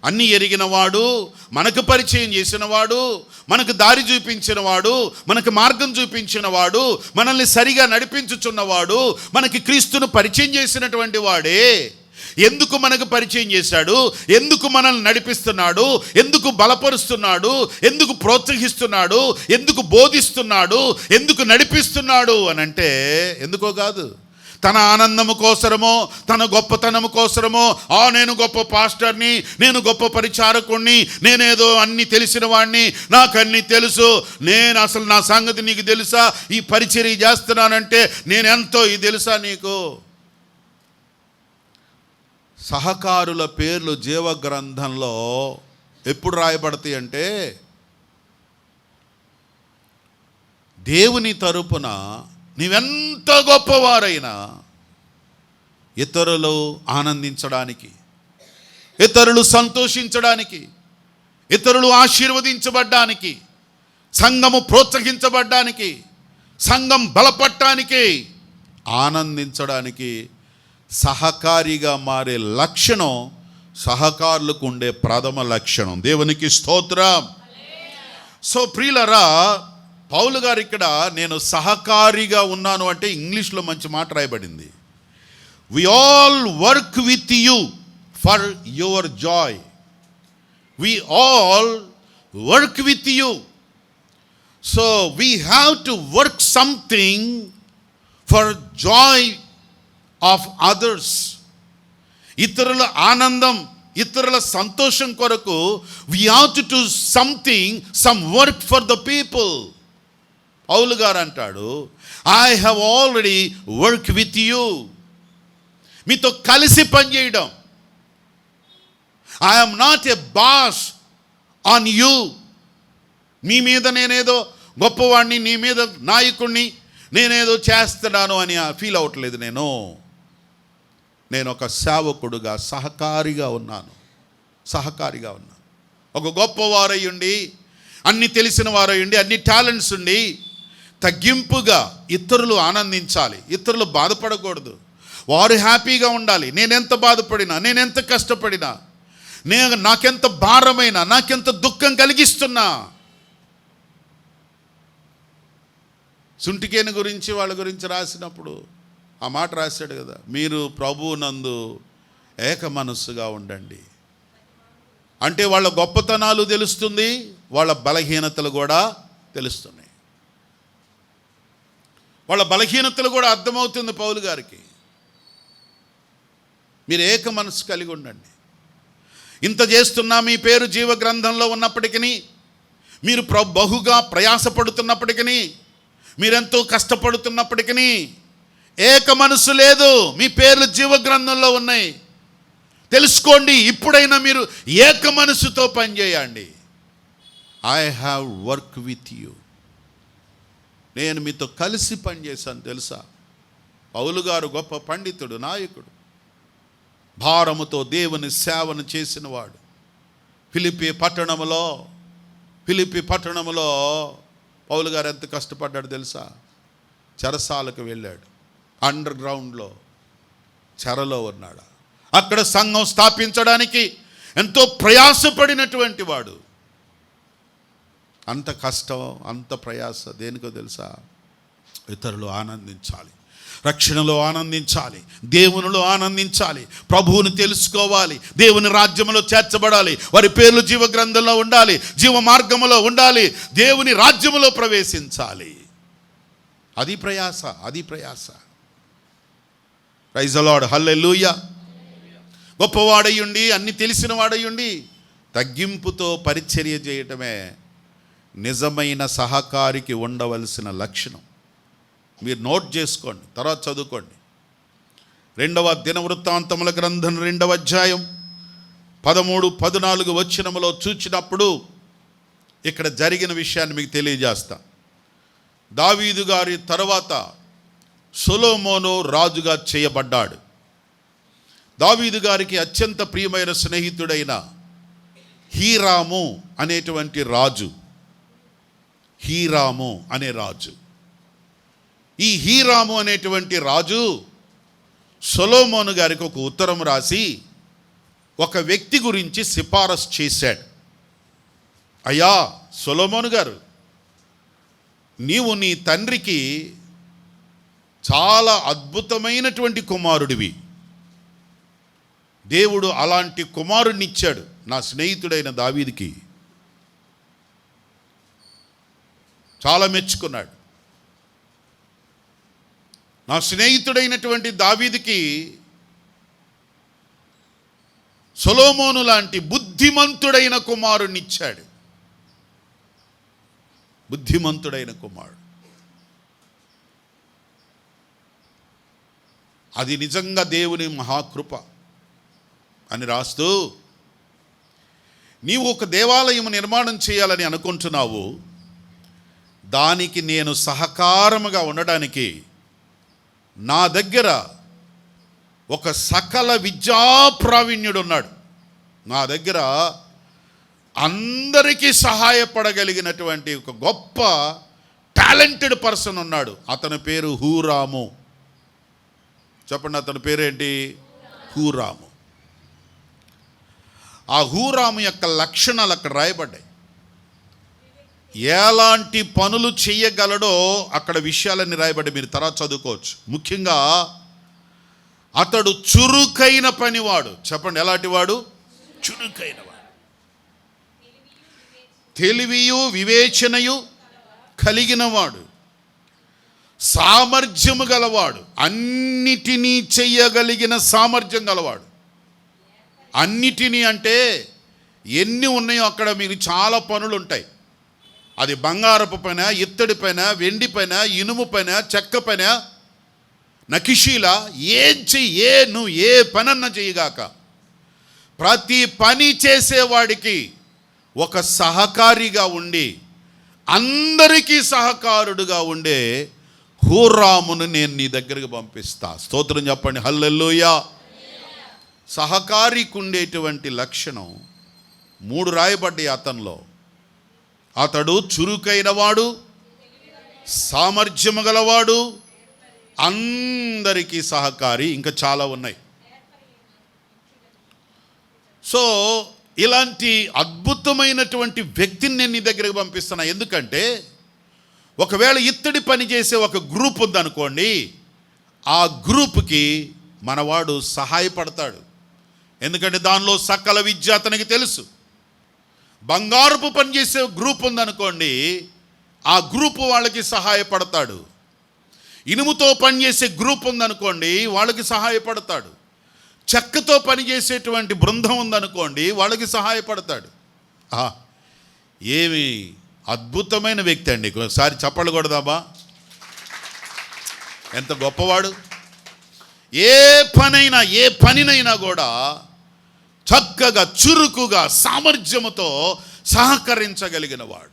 అన్నీ ఎరిగినవాడు, మనకు పరిచయం చేసినవాడు, మనకు దారి చూపించినవాడు, మనకు మార్గం చూపించినవాడు, మనల్ని సరిగా నడిపించుచున్నవాడు, మనకి క్రీస్తును పరిచయం చేసినటువంటి వాడే ఎందుకు మనకు పరిచయం చేశాడు, ఎందుకు మనల్ని నడిపిస్తున్నాడు, ఎందుకు బలపరుస్తున్నాడు, ఎందుకు ప్రోత్సహిస్తున్నాడు, ఎందుకు బోధిస్తున్నాడు, ఎందుకు నడిపిస్తున్నాడు అని అంటే ఎందుకో కాదు, తన ఆనందము కోసరమో, తన గొప్పతనము కోసరమో, నేను గొప్ప పాస్టర్ని, నేను గొప్ప పరిచారకుణ్ణి, నేనేదో అన్నీ తెలిసిన వాడిని, నాకు అన్నీ తెలుసు, నేను అసలు నా సంగతి నీకు తెలుసా, ఈ పరిచర్య చేస్తున్నానంటే నేనెంతో ఇది తెలుసా నీకు. సహకారుల పేర్లు జీవగ్రంథంలో ఎప్పుడు రాయబడతాయి అంటే దేవుని తరపున నీవెంత గొప్పవారైనా ఇతరులు ఆనందించడానికి, ఇతరులు సంతోషించడానికి, ఇతరులు ఆశీర్వదించబడ్డానికి, సంఘము ప్రోత్సహించబడ్డానికి, సంఘం బలపడటానికి, ఆనందించడానికి సహకారిగా మారే లక్షణం సహకారులకు ఉండే ప్రథమ లక్షణం. దేవునికి స్తోత్రం. సో ప్రియులరా, పౌలు గారు ఇక్కడ నేను సహకారిగా ఉన్నాను అంటే ఇంగ్లీష్లో మంచి మాట రాయబడింది. We all work with you for your joy. We all work with you. So we have to work something for joy of others. ఇతరుల ఆనందం, ఇతరుల సంతోషం కొరకు we have to do something, some work for the people. పౌలు గారు అంటాడు, I have already work with you. మీతో కలిసి పనిచేయడం. I am not a boss on you. నీ మీద నేనేదో గొప్పవాడిని, నీ మీద నాయకుడిని, నేనేదో చేస్తున్నాను అని ఫీల్ అవ్వట్లేదు. నేను ఒక సేవకుడుగా సహకారిగా ఉన్నాను. ఒక గొప్పవారయ్యుండి, అన్ని తెలిసిన వారయ్యుండి, అన్ని టాలెంట్స్ ఉండి తగ్గింపుగా ఇతరులు ఆనందించాలి, ఇతరులు బాధపడకూడదు, వారు హ్యాపీగా ఉండాలి. నేనెంత బాధపడినా, నేనెంత కష్టపడినా, నాకెంత భారమైనా, నాకెంత దుఃఖం కలిగిస్తున్నా. సుంటికేని గురించి వాళ్ళ గురించి రాసినప్పుడు ఆ మాట రాశాడు కదా, మీరు ప్రభువునందు ఏక మనస్సుగా ఉండండి. అంటే వాళ్ళ గొప్పతనాలు తెలుస్తుంది, వాళ్ళ బలహీనతలు కూడా తెలుస్తున్నాయి. వాళ్ళ బలహీనతలు కూడా అర్థమవుతుంది పౌలు గారికి. మీరు ఏక మనస్సు కలిగి ఉండండి. ఇంత చేస్తున్నా, మీ పేరు జీవ గ్రంథంలో ఉన్నప్పటికీ, మీరు బహుగా ప్రయాసపడుతున్నప్పటికీ, మీరెంతో కష్టపడుతున్నప్పటికీ ఏక మనసు లేదు. మీ పేర్లు జీవ గ్రంథంలో ఉన్నాయి. తెలుసుకోండి, ఇప్పుడైనా మీరు ఏక మనసుతో పనిచేయండి. I have work with you. నేను మీతో కలిసి పనిచేశాను. తెలుసా, పౌలు గారు గొప్ప పండితుడు, నాయకుడు, భారముతో దేవుని సేవను చేసినవాడు. ఫిలిప్పి పట్టణంలో పౌలు గారు ఎంత కష్టపడ్డాడు తెలుసా. చెరసాలకు వెళ్ళాడు, అండర్ గ్రౌండ్లో చెరలో ఉన్నాడు. అక్కడ సంఘం స్థాపించడానికి ఎంతో ప్రయాసపడినటువంటి వాడు. అంత కష్టం, అంత ప్రయాస దేనికో తెలుసా? ఇతరులు ఆనందించాలి, రక్షణలో ఆనందించాలి, దేవునిలో ఆనందించాలి, ప్రభువుని తెలుసుకోవాలి, దేవుని రాజ్యంలో చేర్చబడాలి, వారి పేర్లు జీవ గ్రంథంలో ఉండాలి, జీవ మార్గములో ఉండాలి, దేవుని రాజ్యములో ప్రవేశించాలి. అది ప్రయాస. ప్రైజ్ ది లార్డ్, హల్లెలూయా. గొప్పవాడయ్యుండి, అన్ని తెలిసిన వాడయ్యుండి తగ్గింపుతో పరిచర్య చేయటమే నిజమైన సహకారికి ఉండవలసిన లక్షణం. మీరు నోట్ చేసుకోండి, తర్వాత చదువుకోండి. 2వ దినవృత్తాంతముల గ్రంథం 2వ అధ్యాయం 13-14 వచనములో చూచినప్పుడు ఇక్కడ జరిగిన విషయాన్ని మీకు తెలియజేస్తా. దావీదు గారి తర్వాత సొలొమోను రాజుగా చేయబడ్డాడు. దావీదు గారికి అత్యంత ప్రియమైన స్నేహితుడైన హీరాము అనేటువంటి రాజు, ఈ హీరాము అనేటువంటి రాజు సొలొమోను గారికి ఒక ఉత్తరం రాసి ఒక వ్యక్తి గురించి సిఫారసు చేశాడు. అయ్యా సొలొమోను గారు, నీవు నీ తండ్రికి చాలా అద్భుతమైనటువంటి కుమారుడివి. దేవుడు అలాంటి కుమారుడిని ఇచ్చాడు నా స్నేహితుడైన దావీదుకి. చాలా మెచ్చుకున్నాడు. నా స్నేహితుడైనటువంటి దావీదుకి సొలొమోను లాంటి బుద్ధిమంతుడైన కుమారుడిని ఇచ్చాడు. బుద్ధిమంతుడైన కుమారుడు. అది నిజంగా దేవుని మహాకృప అని రాస్తూ, నీవు ఒక దేవాలయం నిర్మాణం చేయాలని అనుకుంటున్నావు, దానికి నేను సహకారముగా ఉండడానికి నా దగ్గర ఒక సకల విద్యా ప్రావీణ్యుడు ఉన్నాడు. నా దగ్గర అందరికీ సహాయపడగలిగినటువంటి ఒక గొప్ప టాలెంటెడ్ పర్సన్ ఉన్నాడు. అతని పేరు హూరాము. చెప్పండి, అతని పేరేంటి? హూరాము. ఆ హూరాము యొక్క లక్షణాలు అక్కడ రాయబడ్డాయి. ఎలాంటి పనులు చేయగలడో అక్కడ విషయాలన్నీ రాయబడ్డాయి. మీరు తర్వాత చదువుకోవచ్చు. ముఖ్యంగా అతడు చురుకైన పనివాడు. చెప్పండి, ఎలాంటి వాడు? చురుకైన వాడు, తెలివియు వివేచనయు కలిగినవాడు, సామర్థ్యము గలవాడు, అన్నిటినీ చెయ్యగలిగిన సామర్థ్యం గలవాడు. అన్నిటినీ అంటే ఎన్ని ఉన్నాయో అక్కడ మీకు చాలా పనులు ఉంటాయి. అది బంగారపు పైన, ఇత్తడి పైన, వెండి పైన, ఇనుము పైన, చెక్క పైన, నకిషీల నువ్వు ఏ పనన్నా చేయగాక, ప్రతి పని చేసేవాడికి ఒక సహకారిగా ఉండి అందరికీ సహకారుడుగా ఉండే హూరామును నేను నీ దగ్గరికి పంపిస్తా. స్తోత్రం చెప్పండి, హల్లెలూయా. సహకారికి ఉండేటువంటి లక్షణం 3 రాయబడ్డాయి అతనిలో. అతడు చురుకైన వాడు, సామర్థ్యము గలవాడు, అందరికీ సహకారి, ఇంకా చాలా ఉన్నాయి. సో ఇలాంటి అద్భుతమైనటువంటి వ్యక్తిని నేను నీ దగ్గరికి పంపిస్తున్నా. ఎందుకంటే ఒకవేళ ఇత్తడి పని చేసే ఒక గ్రూప్ ఉందనుకోండి, ఆ గ్రూప్కి మనవాడు సహాయపడతాడు. ఎందుకంటే దానిలో సకల విద్య అతనికి తెలుసు. బంగారపు పని చేసే గ్రూప్ ఉందనుకోండి, ఆ గ్రూప్ వాళ్ళకి సహాయపడతాడు. ఇనుముతో పనిచేసే గ్రూప్ ఉందనుకోండి, వాళ్ళకి సహాయపడతాడు. చెక్కతో పనిచేసేటువంటి బృందం ఉందనుకోండి, వాళ్ళకి సహాయపడతాడు. ఏమి అద్భుతమైన వ్యక్తి అండి. ఒకసారి చప్పట్లు కొడదామా? ఎంత గొప్పవాడు. ఏ పనినైనా కూడా చక్కగా, చురుకుగా, సామర్థ్యముతో సహకరించగలిగిన వాడు.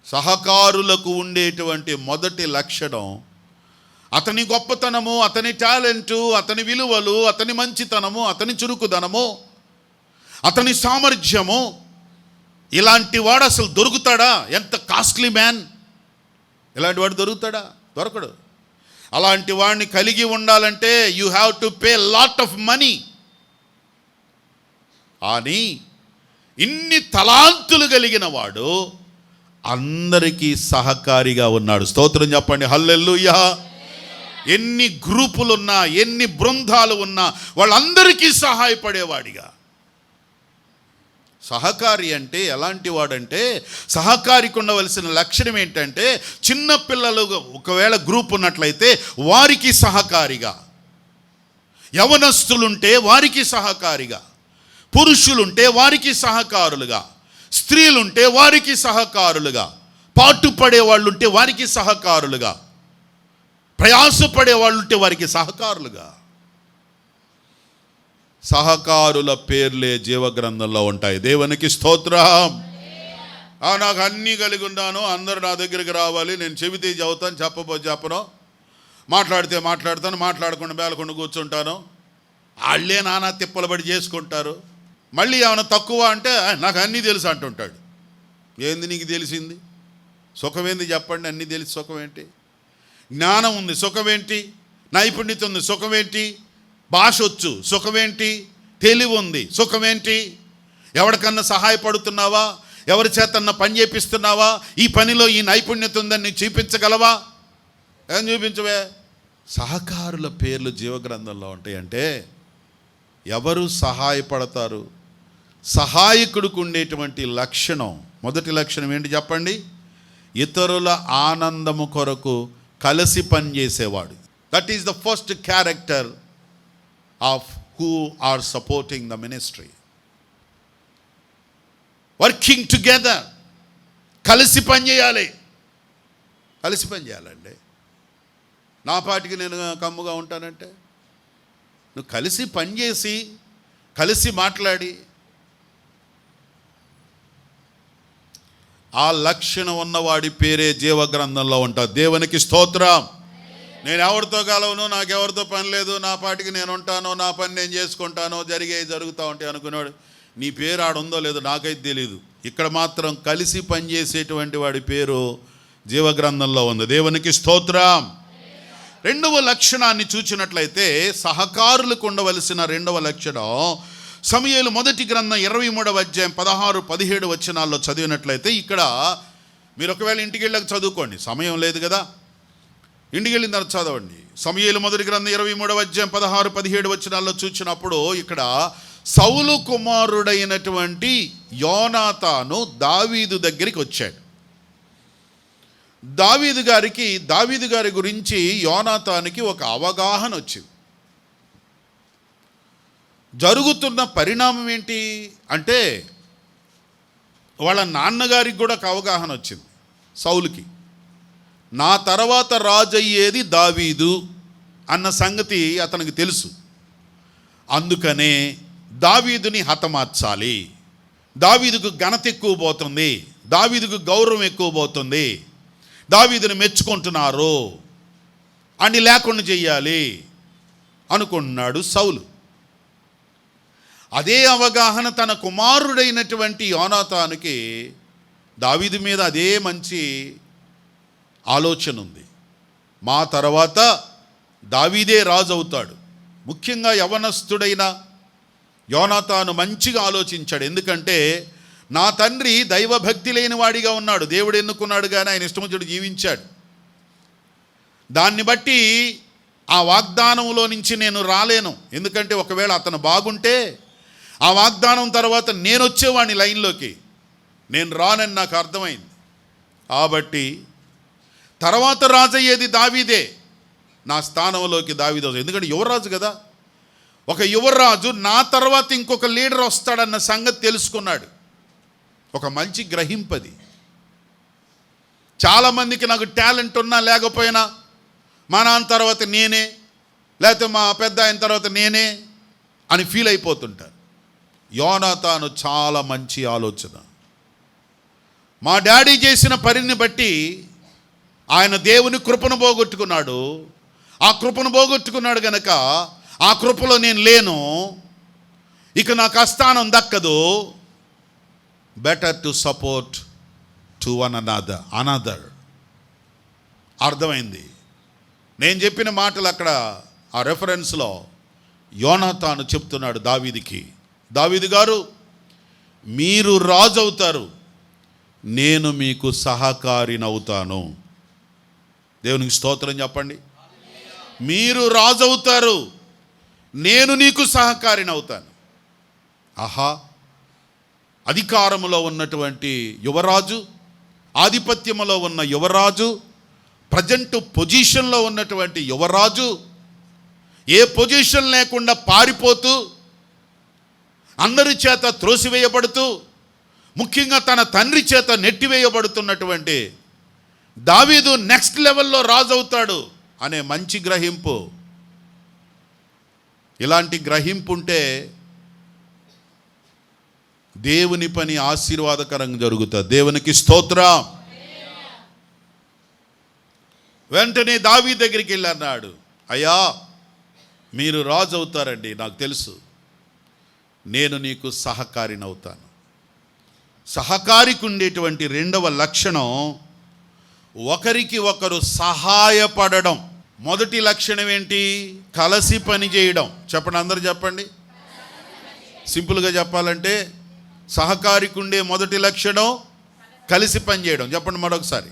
సహకారులకు ఉండేటువంటి మొదటి లక్షణం అతని గొప్పతనము, అతని టాలెంటు, అతని విలువలు, అతని మంచితనము, అతని చురుకుదనము, అతని సామర్థ్యము. ఇలాంటి వాడు అసలు దొరుకుతాడా? ఎంత కాస్ట్లీ మ్యాన్! ఇలాంటి వాడు దొరుకుతాడా? దొరకడు. అలాంటి వాడిని కలిగి ఉండాలంటే you have to pay lot of money. అని ఇన్ని తలాంతులు కలిగిన వాడు అందరికీ సహకారిగా ఉన్నాడు. స్తోత్రం చెప్పండి, హల్లెలూయా. ఎన్ని గ్రూపులున్నా, ఎన్ని బృందాలు ఉన్నా వాళ్ళందరికీ సహాయపడేవాడిగా. సహకారి అంటే ఎలాంటి వాడంటే, సహకారికి ఉండవలసిన లక్షణం ఏంటంటే, చిన్నపిల్లలు ఒకవేళ గ్రూప్ ఉన్నట్లయితే వారికి సహకారిగా, యవనస్తులుంటే వారికి సహకారిగా, పురుషులుంటే వారికి సహకారులుగా, స్త్రీలుంటే వారికి సహకారులుగా, పాటుపడే వాళ్ళు ఉంటే వారికి సహకారులుగా, ప్రయాసపడే వాళ్ళు ఉంటే వారికి సహకారులుగా. సహకారుల పేర్లే జీవగ్రంథంలో ఉంటాయి. దేవునికి స్తోత్రం. నాకు అన్నీ కలిగి ఉన్నాను, అందరూ నా దగ్గరికి రావాలి, నేను చెబితే చదువుతాను, చెప్పబోతే చెప్పను, మాట్లాడితే మాట్లాడతాను, మాట్లాడకుండా బేలకుండా కూర్చుంటాను. వాళ్ళే నానా తిప్పలబడి చేసుకుంటారు. మళ్ళీ ఏమైనా తక్కువ అంటే నాకు అన్నీ తెలుసు అంటుంటాడు. ఏంది నీకు తెలిసింది? సుఖమేంది చెప్పండి? అన్నీ తెలిసి సుఖమేంటి? జ్ఞానం ఉంది, సుఖమేంటి? నైపుణ్యత ఉంది, సుఖమేంటి? భాష వచ్చు, సుఖమేంటి? తెలివి ఉంది, సుఖమేంటి? ఎవరికన్నా సహాయపడుతున్నావా? ఎవరి చేతన్నా పని చేపిస్తున్నావా? ఈ పనిలో ఈ నైపుణ్యత ఉందని నీకు చూపించగలవా? ఏం చూపించవే? సహకారుల పేర్లు జీవగ్రంథంలో ఉంటాయంటే ఎవరు సహాయపడతారు? సహాయకుడికి ఉండేటువంటి లక్షణం, మొదటి లక్షణం ఏంటి చెప్పండి? ఇతరుల ఆనందము కొరకు కలిసి పనిచేసేవాడు. That is the first character of who are supporting the ministry. Working together, కలిసి పనిచేయాలి. కలిసి పనిచేయాలండి. నా పాటికి నేను కమ్ముగా ఉంటానంటే, నువ్వు కలిసి పనిచేసి, కలిసి మాట్లాడి, ఆ లక్షణం ఉన్నవాడి పేరే జీవగ్రంథంలో ఉంటుంది. దేవునికి స్తోత్రం. నేను ఎవరితో కలవను, నాకెవరితో పని లేదు, నా పాటికి నేను ఉంటాను, నా పని నేను చేసుకుంటాను, జరుగుతూ ఉంటాయి అనుకున్నాడు. నీ పేరు ఆడుందో లేదో నాకైతే తెలీదు. ఇక్కడ మాత్రం కలిసి పనిచేసేటువంటి వాడి పేరు జీవగ్రంథంలో ఉంది. దేవునికి స్తోత్రం. రెండవ లక్షణాన్ని చూసినట్లయితే, సహకారులకు ఉండవలసిన రెండవ లక్షణం సమూయేలు మొదటి గ్రంథం 23వ అధ్యాయం 16-17 వచనాల్లో చదివినట్లయితే, ఇక్కడ మీరు ఒకవేళ ఇంటికి వెళ్ళక చదువుకోండి, సమయం లేదు కదా, ఇంటికి వెళ్ళిన తర్వాత చదవండి. సమూయేలు మొదటి గ్రంథం 23వ అధ్యాయం 16-17 వచనాల్లో చూసినప్పుడు ఇక్కడ సౌలు కుమారుడైనటువంటి యోనాతాను దావీదు దగ్గరికి వచ్చాడు. దావీదు గారి గురించి యోనాతానుకి ఒక అవగాహన వచ్చింది. జరుగుతున్న పరిణామం ఏంటి అంటే, వాళ్ళ నాన్నగారికి కూడా ఒక అవగాహన వచ్చింది సౌలుకి. నా తర్వాత రాజు అయ్యేది దావీదు అన్న సంగతి అతనికి తెలుసు. అందుకనే దావీదుని హతమార్చాలి, దావీదుకు ఘనత ఎక్కువ పోతుంది, దావీదుకు గౌరవం ఎక్కువ పోతుంది, దావీదుని మెచ్చుకుంటున్నారు అని లేకుండా చెయ్యాలి అనుకుంటున్నాడు సౌలు. అదే అవగాహన తన కుమారుడైనటువంటి యోనాతానుకి దావీదు మీద అదే మంచి ఆలోచన ఉంది. మా తర్వాత దావీదే రాజు అవుతాడు. ముఖ్యంగా యవనస్తుడైన యోనాతాను మంచిగా ఆలోచించాడు. ఎందుకంటే నా తండ్రి దైవభక్తి లేని వాడిగా ఉన్నాడు, దేవుడు ఎన్నుకున్నాడు కానీ ఆయన ఇష్టముచ్చుడు జీవించాడు. దాన్ని బట్టి ఆ వాగ్దానంలో నుంచి నేను రాలేను. ఎందుకంటే ఒకవేళ అతను బాగుంటే ఆ వాగ్దానం తర్వాత నేను వచ్చేవాడిని లైన్లోకి, నేను రానని నాకు అర్థమైంది. కాబట్టి తర్వాత రాజు అయ్యేది దావీదే, నా స్థానంలోకి దావీదు. ఎందుకంటే యువరాజు కదా, ఒక యువరాజు నా తర్వాత ఇంకొక లీడర్ వస్తాడన్న సంగతి తెలుసుకున్నాడు. ఒక మంచి గ్రహింపది. చాలామందికి నాకు టాలెంట్ ఉన్నా లేకపోయినా మా నాన్న తర్వాత నేనే, లేకపోతే మా పెద్ద ఆయన తర్వాత నేనే అని ఫీల్ అయిపోతుంటారు. యోనాతాను చాలా మంచి ఆలోచన. మా డాడీ చేసిన పనిని బట్టి ఆయన దేవుని కృపను పోగొట్టుకున్నాడు. ఆ కృపను పోగొట్టుకున్నాడు కనుక ఆ కృపలో నేను లేను, ఇక నాకు ఆ స్థానం దక్కదు. Better to support to one another. అర్థమైంది? నేను చెప్పిన మాటలు అక్కడ ఆ రెఫరెన్స్లో యోనాతాను చెప్తున్నాడు దావీదుకి, దావీదు గారు మీరు రాజు అవుతారు, నేను మీకు సహకారినవుతాను. దేవునికి స్తోత్రం చెప్పండి. మీరు రాజు అవుతారు, నేను నీకు సహకారినవుతాను. ఆహా, అధికారములో ఉన్నటువంటి యువరాజు, ఆధిపత్యములో ఉన్న యువరాజు, ప్రజెంట్ పొజిషన్లో ఉన్నటువంటి యువరాజు ఏ పొజిషన్ లేకుండా పారిపోతూ, అందరి చేత త్రోసివేయబడుతూ, ముఖ్యంగా తన తండ్రి చేత నెట్టివేయబడుతున్నటువంటి దావీదు నెక్స్ట్ లెవెల్లో రాజు అవుతాడు అనే మంచి గ్రహింపు. ఇలాంటి గ్రహింపు ఉంటే దేవుని పని ఆశీర్వాదకరంగా జరుగుతుంది. దేవునికి స్తోత్రం. వెంటనే దావీదు దగ్గరికి వెళ్ళి అన్నాడు, అయ్యా మీరు రాజు అవుతారండి, నాకు తెలుసు, నేను నీకు సహకారినవుతాను. సహకారికి ఉండేటువంటి రెండవ లక్షణం ఒకరికి ఒకరు సహాయపడడం. మొదటి లక్షణం ఏంటి? కలిసి పని చేయడం. చెప్పండి, అందరూ చెప్పండి. సింపుల్గా చెప్పాలంటే సహకారికి ఉండే మొదటి లక్షణం కలిసి పని చేయడం. చెప్పండి మరొకసారి.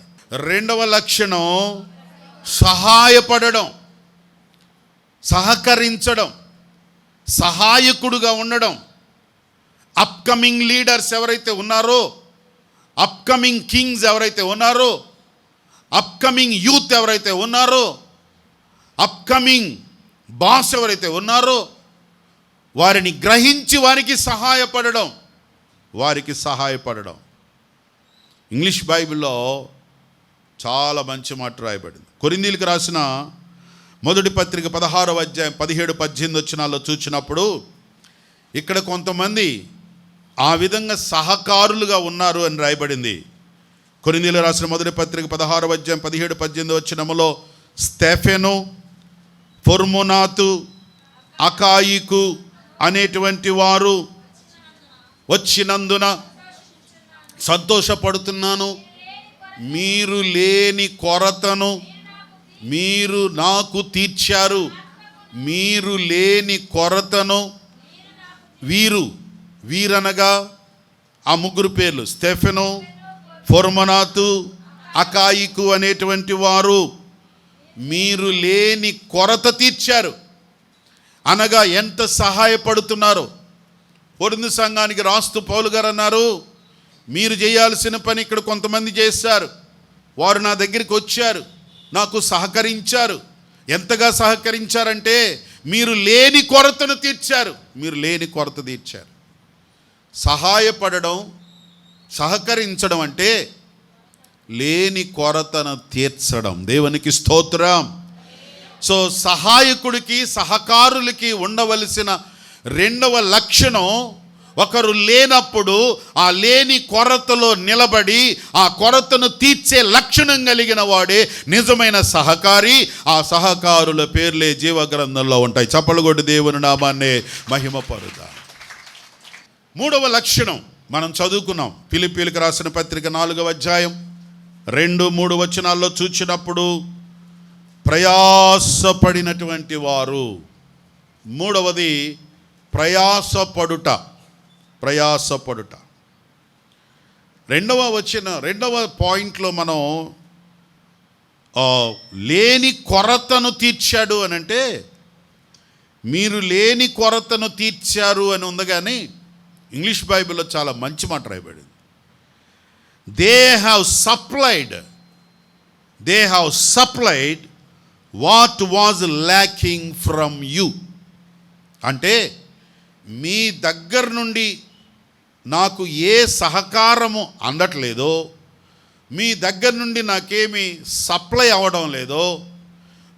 రెండవ లక్షణం సహాయపడడం, సహకరించడం, సహాయకుడుగా ఉండడం. అప్కమింగ్ లీడర్స్ ఎవరైతే ఉన్నారో, అప్కమింగ్ కింగ్స్ ఎవరైతే ఉన్నారో, అప్కమింగ్ యూత్ ఎవరైతే ఉన్నారో, అప్కమింగ్ బాస్ ఎవరైతే ఉన్నారో, వారిని గ్రహించి వారికి సహాయపడడం. ఇంగ్లీష్ బైబిల్లో చాలా మంచి మాట రాయబడింది. కొరింథీయులకు రాసిన మొదటి పత్రిక 16వ అధ్యాయం 17-18 వచనాల్లో చూసినప్పుడు ఇక్కడ కొంతమంది ఆ విధంగా సహకారులుగా ఉన్నారు అని రాయబడింది. కొరింథీయులకు రాసిన మొదటి పత్రిక 16వ అధ్యాయం 17-18 వచనములో స్తెఫెను, ఫొర్మునాతు, అకాయికు అనేటువంటి వారు వచ్చినందున సంతోషపడుతున్నాను. మీరు లేని కొరతను మీరు నాకు తీర్చారు. మీరు లేని కొరతను వీరనగా ఆ ముగ్గురు పేర్లు స్టెఫెను, ఫొర్మనాతు, అకాయికు అనేటువంటి వారు మీరు లేని కొరత తీర్చారు. అనగా ఎంత సహాయపడుతున్నారో. కొరింథీ సంఘానికి రాస్తూ పౌలు గారు అన్నారు, మీరు చేయాల్సిన పని ఇక్కడ కొంతమంది చేశారు. వారు నా దగ్గరికి వచ్చారు, నాకు సహకరించారు. ఎంతగా సహకరించారంటే మీరు లేని కొరతను తీర్చారు. మీరు లేని కొరత తీర్చారు. సహాయపడడం, సహకరించడం అంటే లేని కొరతను తీర్చడం. దేవునికి స్తోత్రం. సో సహాయకుడికి, సహకారులకి ఉండవలసిన రెండవ లక్షణం, ఒకరు లేనప్పుడు ఆ లేని కొరతలో నిలబడి ఆ కొరతను తీర్చే లక్షణం కలిగిన వాడే నిజమైన సహకారి. ఆ సహకారుల పేర్లే జీవ గ్రంథంలో ఉంటాయి. చప్పలు కొట్టి దేవుని నామాన్నే మహిమపరుదా. మూడవ లక్షణం మనం చదువుకున్నాం. ఫిలిప్పీయులకు రాసిన పత్రిక 4వ అధ్యాయం 2-3 వచనాల్లో చూచినప్పుడు ప్రయాసపడినటువంటి వారు. మూడవది ప్రయాసపడుట. రెండవ పాయింట్లో మనం లేని కొరతను తీర్చాడు అని అంటే, మీరు లేని కొరతను తీర్చారు అని ఉంది. కానీ ఇంగ్లీష్ బైబిల్లో చాలా మంచి మాట రాయబడింది. They have supplied what was lacking from you. అంటే మీ దగ్గర నుండి నాకు ఏ సహకారము అందట్లేదో, మీ దగ్గర నుండి నాకేమి సప్లై అవ్వడం లేదో,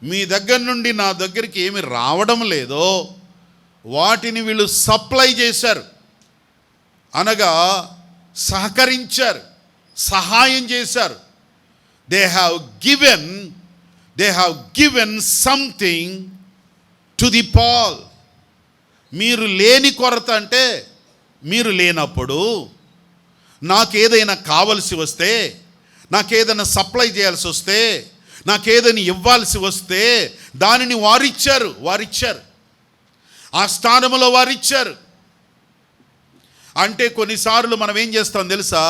మీ దగ్గర నుండి నా దగ్గరికి ఏమి రావడం లేదో, వాటిని వీళ్ళు సప్లై చేశారు. అనగా సహకరించారు, సహాయం చేశారు. They have given something to the Paul. మీరు లేని కొరత అంటే, మీరు లేనప్పుడు నాకేదైనా కావలసి వస్తే, నాకేదైనా సప్లై చేయాల్సి వస్తే, నాకేదైనా ఇవ్వాల్సి వస్తే దానిని వారిచ్చారు. ఆ స్థానంలో వారిచ్చారు. అంటే కొన్నిసార్లు మనం ఏం చేస్తాం తెలుసా,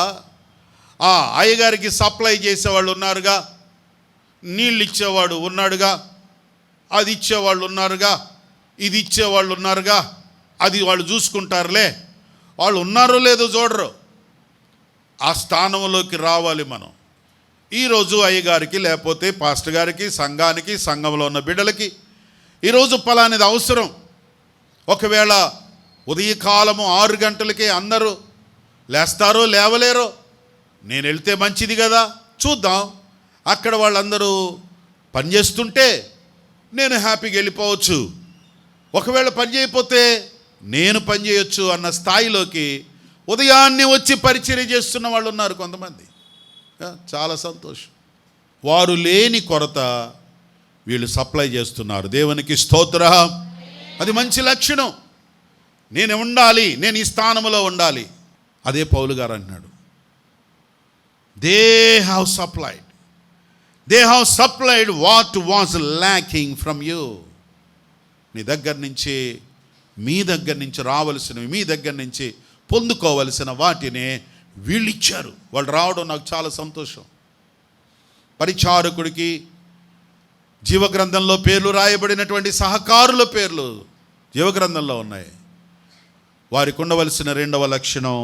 అయ్యగారికి సప్లై చేసేవాళ్ళు ఉన్నారుగా, నీళ్ళు ఇచ్చేవాడు ఉన్నాడుగా, అది ఇచ్చేవాళ్ళు ఉన్నారుగా, ఇది ఇచ్చేవాళ్ళు ఉన్నారుగా, అది వాళ్ళు చూసుకుంటారులే, వాళ్ళు ఉన్నారో లేదో చూడరు. ఆ స్థానంలోకి రావాలి మనం. ఈరోజు అయ్యగారికి, లేకపోతే పాస్టర్ గారికి, సంఘానికి, సంఘంలో ఉన్న బిడ్డలకి ఈరోజు పలానిది అవసరం. ఒకవేళ ఉదయకాలము 6 గంటలకే అందరూ లేస్తారో లేవలేరో, నేను వెళ్తే మంచిది కదా, చూద్దాం. అక్కడ వాళ్ళందరూ పనిచేస్తుంటే నేను హ్యాపీగా వెళ్ళిపోవచ్చు. ఒకవేళ పని చేయకపోతే నేను పని చేయొచ్చు అన్న స్థాయిలోకి ఉదయాన్నే వచ్చి పరిచర్య చేస్తున్న వాళ్ళు ఉన్నారు కొంతమంది. చాలా సంతోషం. వారు లేని కొరత వీళ్ళు సప్లై చేస్తున్నారు. దేవునికి స్తోత్రం. అది మంచి లక్షణం. నేను ఉండాలి, నేను ఈ స్థానంలో ఉండాలి. అదే పౌలు గారు అంటున్నాడు, they have supplied what was lacking from you. నీ దగ్గర నుంచి, మీ దగ్గర నుంచి రావలసినవి, మీ దగ్గర నుంచి పొందుకోవలసిన వాటినే వీళ్ళు ఇచ్చారు. వాళ్ళు రావడం నాకు చాలా సంతోషం. పరిచారకుడికి జీవగ్రంథంలో పేర్లు రాయబడినటువంటి సహకారుల పేర్లు జీవగ్రంథంలో ఉన్నాయి. వారికి ఉండవలసిన రెండవ లక్షణం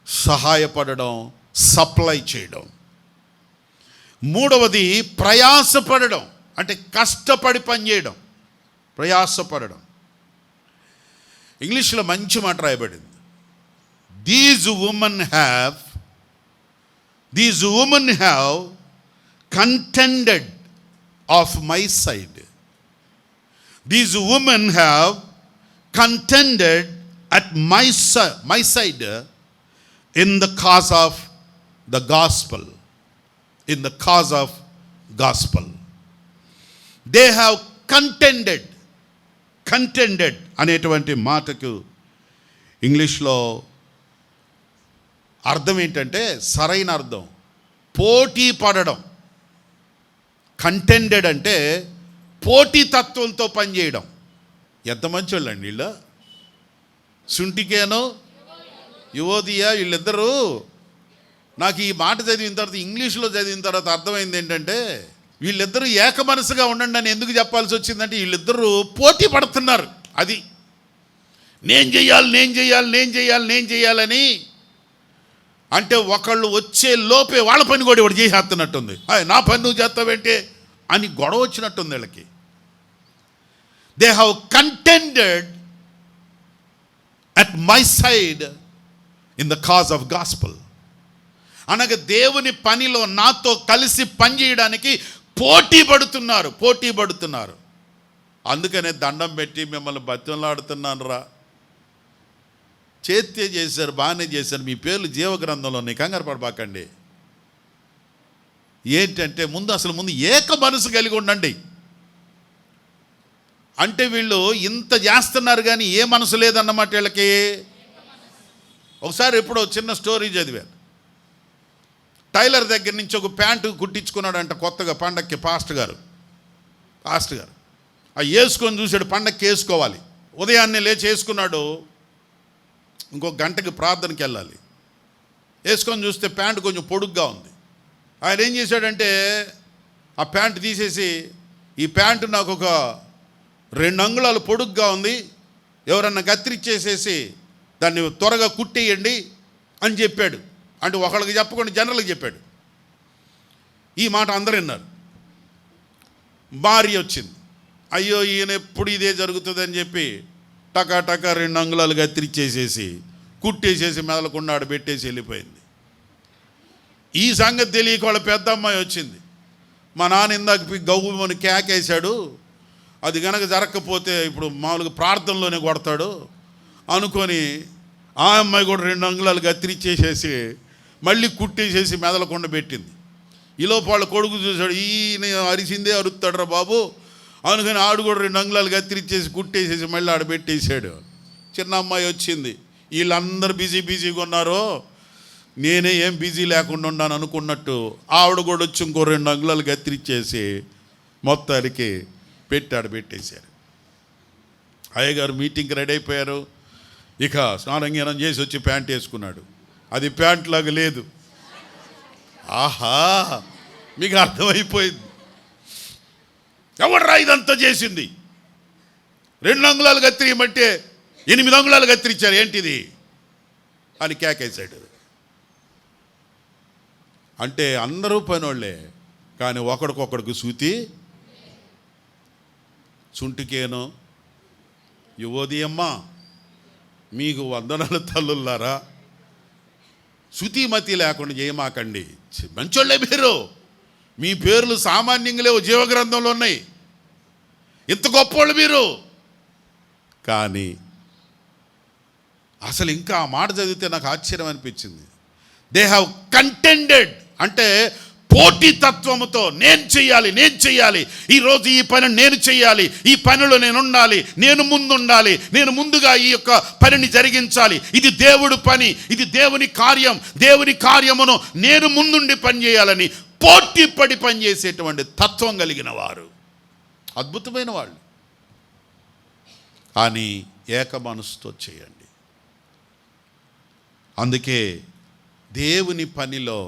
సహాయపడడం, సప్లై చేయడం. మూడవది ప్రయాసపడడం, అంటే కష్టపడి పనిచేయడం. ప్రయాసపడడం. ఇంగ్లీష్లో మంచి మాట రాయబడింది. These women have contended of my side. These women have contended at my side in the cause of the gospel. They have contended అనేటువంటి మాటకు ఇంగ్లీష్లో అర్థం ఏంటంటే, సరైన అర్థం పోటీ పడడం. కంటెండెడ్ అంటే పోటీ తత్వంతో పనిచేయడం. ఎంత మంచి వాళ్ళండి వీళ్ళు. సుంటికేను యువోదియా వీళ్ళిద్దరూ, నాకు ఈ మాట చదివిన తర్వాత ఇంగ్లీష్లో చదివిన తర్వాత అర్థమైంది ఏంటంటే, వీళ్ళిద్దరూ ఏక మనసుగా ఉండండి అని ఎందుకు చెప్పాల్సి వచ్చిందంటే, వీళ్ళిద్దరూ పోటీ పడుతున్నారు. అది నేను చెయ్యాలని. అంటే ఒకళ్ళు వచ్చే లోపే వాళ్ళ పని కూడా ఇవాడు చేసేస్తున్నట్టుంది. నా పని నువ్వు చేస్తావేంటే అని గొడవ వచ్చినట్టుంది వీళ్ళకి. They have contended at my side in the cause of gospel. అనగా దేవుని పనిలో నాతో కలిసి పనిచేయడానికి పోటీ పడుతున్నారు. అందుకనే దండం పెట్టి మిమ్మల్ని బతిమలాడుతున్నాను రా, చేత్తే చేశారు, బాగానే చేశారు, మీ పేర్లు జీవగ్రంథంలో ఉన్నాయి, కంగారు పడబాకండి. ఏంటంటే ముందు ఏక మనసు కలిగి ఉండండి. అంటే వీళ్ళు ఇంత చేస్తున్నారు కానీ ఏ మనసు లేదన్నమాట వీళ్ళకి. ఒకసారి ఎప్పుడో చిన్న స్టోరీ చదివాను. టైలర్ దగ్గర నుంచి ఒక ప్యాంటు కుట్టించుకున్నాడంట కొత్తగా పండక్కి. పాస్టర్ గారు ఆ వేసుకొని చూశాడు, పండక్కి వేసుకోవాలి. ఉదయాన్నే లేచి వేసుకున్నాడు. ఇంకొక గంటకి ప్రార్థనకి వెళ్ళాలి. వేసుకొని చూస్తే ప్యాంటు కొంచెం పొడుగ్గా ఉంది. ఆయన ఏం చేశాడంటే ఆ ప్యాంటు తీసేసి, ఈ ప్యాంటు నాకు ఒక 2 అంగుళాలు పొడుగ్గా ఉంది, ఎవరన్నా కత్తిరిచ్చేసేసి దాన్ని త్వరగా కుట్టేయండి అని చెప్పాడు. అంటే ఒకళ్ళకి చెప్పకుండా జనరల్కి చెప్పాడు. ఈ మాట అందరూ విన్నారు. భార్య వచ్చింది, అయ్యో ఈయన ఎప్పుడు ఇదే జరుగుతుందని చెప్పి టకా 2 అంగుళాలు కత్తిరిచ్చేసేసి కుట్టేసేసి మెదలకుండా ఆడబెట్టేసి వెళ్ళిపోయింది. ఈ సంగతి తెలియక వాళ్ళ పెద్ద అమ్మాయి వచ్చింది. మా నాన్న ఇందాక గవ్వుమని కేకేశాడు, అది కనుక జరగకపోతే ఇప్పుడు మామూలుగా ప్రార్థనలోనే కొడతాడు అనుకొని ఆ అమ్మాయి కూడా 2 అంగుళాలు కత్తిరిచ్చేసేసి మళ్ళీ కుట్టేసేసి మెదలకుండా పెట్టింది. ఈలోపు వాళ్ళ కొడుకు చూశాడు, ఈయన అరిసిందే అరుస్తాడురా బాబు అనుకుని ఆడు కూడా 2 అంగుళాలు కత్తిరిచ్చేసి కుట్టేసేసి మళ్ళీ ఆడబెట్టేసాడు. చిన్న అమ్మాయి వచ్చింది, వీళ్ళందరూ బిజీగా ఉన్నారు, నేనే ఏం బిజీ లేకుండా ఉన్నాను అనుకున్నట్టు ఆవిడ కూడా వచ్చి ఇంకో 2 అంగుళాలు కత్తిరిచ్చేసి మొత్తానికి పెట్టాడు. అయ్యగారు మీటింగ్కి రెడీ అయిపోయారు. ఇక స్నానం చేసి వచ్చి ప్యాంట్ వేసుకున్నాడు. అది ప్యాంట్ లాగా లేదు. ఆహా, మీకు అర్థమైపోయింది. ఎవడరా ఇదంతా చేసింది? 2 అంగుళాలు కత్తిరియమంటే 8 అంగుళాలు కత్తిరించారు, ఏంటిది అని కేకేశాడు. అంటే అందరూ పనోళ్ళే, కానీ ఒకడికొకడికి సుంటికేనో యువోదియమ్మ మీకు వందనాలు తల్లులారా. శృతిమతి లేకుండా చేయమాకండి. మంచోళ్ళే మీరు, మీ పేర్లు సామాన్యంగా లేవు, జీవగ్రంథంలో ఉన్నాయి. ఇంత గొప్పోళ్ళు మీరు. కానీ అసలు ఇంకా ఆ మాట చదివితే నాకు ఆశ్చర్యం అనిపించింది. దే హ్యావ్ కంటెండెడ్ అంటే పోటీతత్వముతో నేను చెయ్యాలి, ఈరోజు ఈ పని నేను చెయ్యాలి, ఈ పనిలో నేను ఉండాలి, నేను ముందుండాలి, నేను ముందుగా ఈ యొక్క పనిని జరిగించాలి, ఇది దేవుడి పని, ఇది దేవుని కార్యమును నేను ముందుండి పనిచేయాలని పోటీపడి పనిచేసేటువంటి తత్వం కలిగిన వారు అద్భుతమైన వాళ్ళు. కానీ ఏక మనసుతో చేయండి. అందుకే దేవుని పనిలో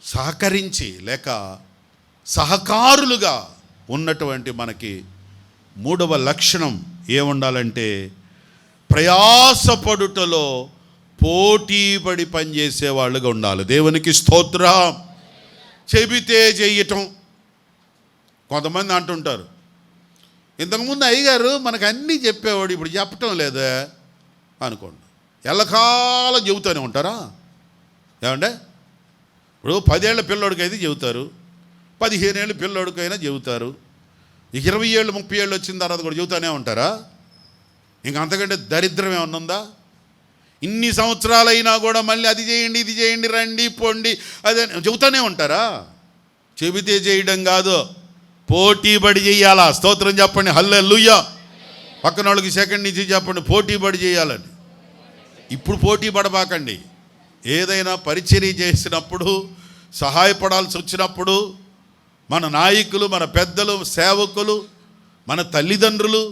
సహకరించి లేక సహకారులుగా ఉన్నటువంటి మనకి 3వ లక్షణం ఏముండాలంటే, ప్రయాసపడుటలో పోటీపడి పనిచేసే వాళ్ళుగా ఉండాలి. దేవునికి స్తోత్రం. చెబితే చెయ్యటం. కొంతమంది అంటుంటారు, ఇంతకుముందు అయ్యగారు మనకు అన్నీ చెప్పేవాడు, ఇప్పుడు చెప్పటం లేదా అనుకోండి. ఎల్లకాలం చెబుతూనే ఉంటారా? ఏమంటే ఇప్పుడు 10 ఏళ్ల పిల్లోడికైతే చెబుతారు, 15 ఏళ్ళ పిల్లోడికైనా చెబుతారు, 20 ఏళ్ళు 30 ఏళ్ళు వచ్చిన తర్వాత కూడా చెబుతూనే ఉంటారా? ఇంక అంతకంటే దరిద్రం ఏమన్నా ఉందా? ఇన్ని సంవత్సరాలైనా కూడా మళ్ళీ అది చేయండి, ఇది చేయండి, రండి పోండి అదే చెబుతూనే ఉంటారా? చెబితే చేయడం కాదు, పోటీపడి చెయ్యాలా. స్తోత్రం చెప్పండి, హల్లెలూయా. పక్కన వాళ్ళకి సెకండ్ నుంచి చెప్పండి, పోటీపడి చేయాలని. ఇప్పుడు పోటీ పడబాకండి. ఏదైనా పరిచర్య చేసినప్పుడు, సహాయపడాల్సి వచ్చినప్పుడు మన నాయకులు, మన పెద్దలు, సేవకులు, మన తల్లిదండ్రులు,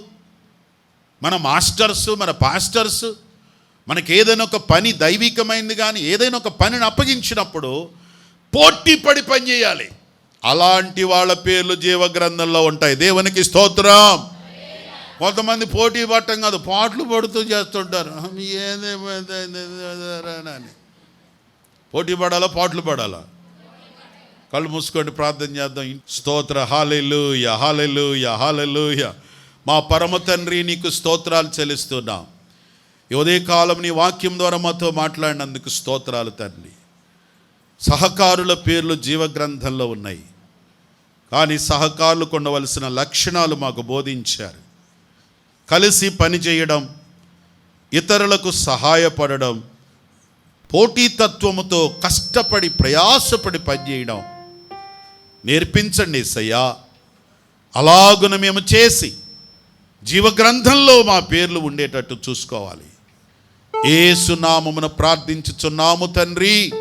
మన మాస్టర్స్, మన పాస్టర్స్ మనకి ఏదైనా ఒక పని దైవికమైంది కానీ ఏదైనా ఒక పనిని అప్పగించినప్పుడు పోటీ పడి పని చేయాలి. అలాంటి వాళ్ళ పేర్లు జీవగ్రంథంలో ఉంటాయి. దేవునికి స్తోత్రం. కొంతమంది పోటీ పట్టం కాదు, పాటలు పడుతూ చేస్తుంటారు. అని పోటీ పడాలా, పాటలు పడాలా? కళ్ళు మూసుకొని ప్రార్థన చేద్దాం. స్తోత్ర. హల్లెలూయా, హల్లెలూయా, హల్లెలూయా. మా పరమ తండ్రి, నీకు స్తోత్రాలు చెల్లిస్తున్నాం. ఈ ఉదయకాలం నీ వాక్యం ద్వారా మాతో మాట్లాడినందుకు స్తోత్రాలు తండ్రి. సహకారుల పేర్లు జీవగ్రంథంలో ఉన్నాయి, కానీ సహకారులు ఉండవలసిన లక్షణాలు మాకు బోధించారు. కలిసి పనిచేయడం, ఇతరులకు సహాయపడడం, పోటీతత్వముతో కష్టపడి ప్రయాసపడి పనిచేయడం నేర్పించండి యేసయ్యా. అలాగున మేము చేసి జీవగ్రంథంలో మా పేర్లు ఉండేటట్టు చూసుకోవాలి. యేసు నామమున ప్రార్థించుచున్నాము తండ్రి.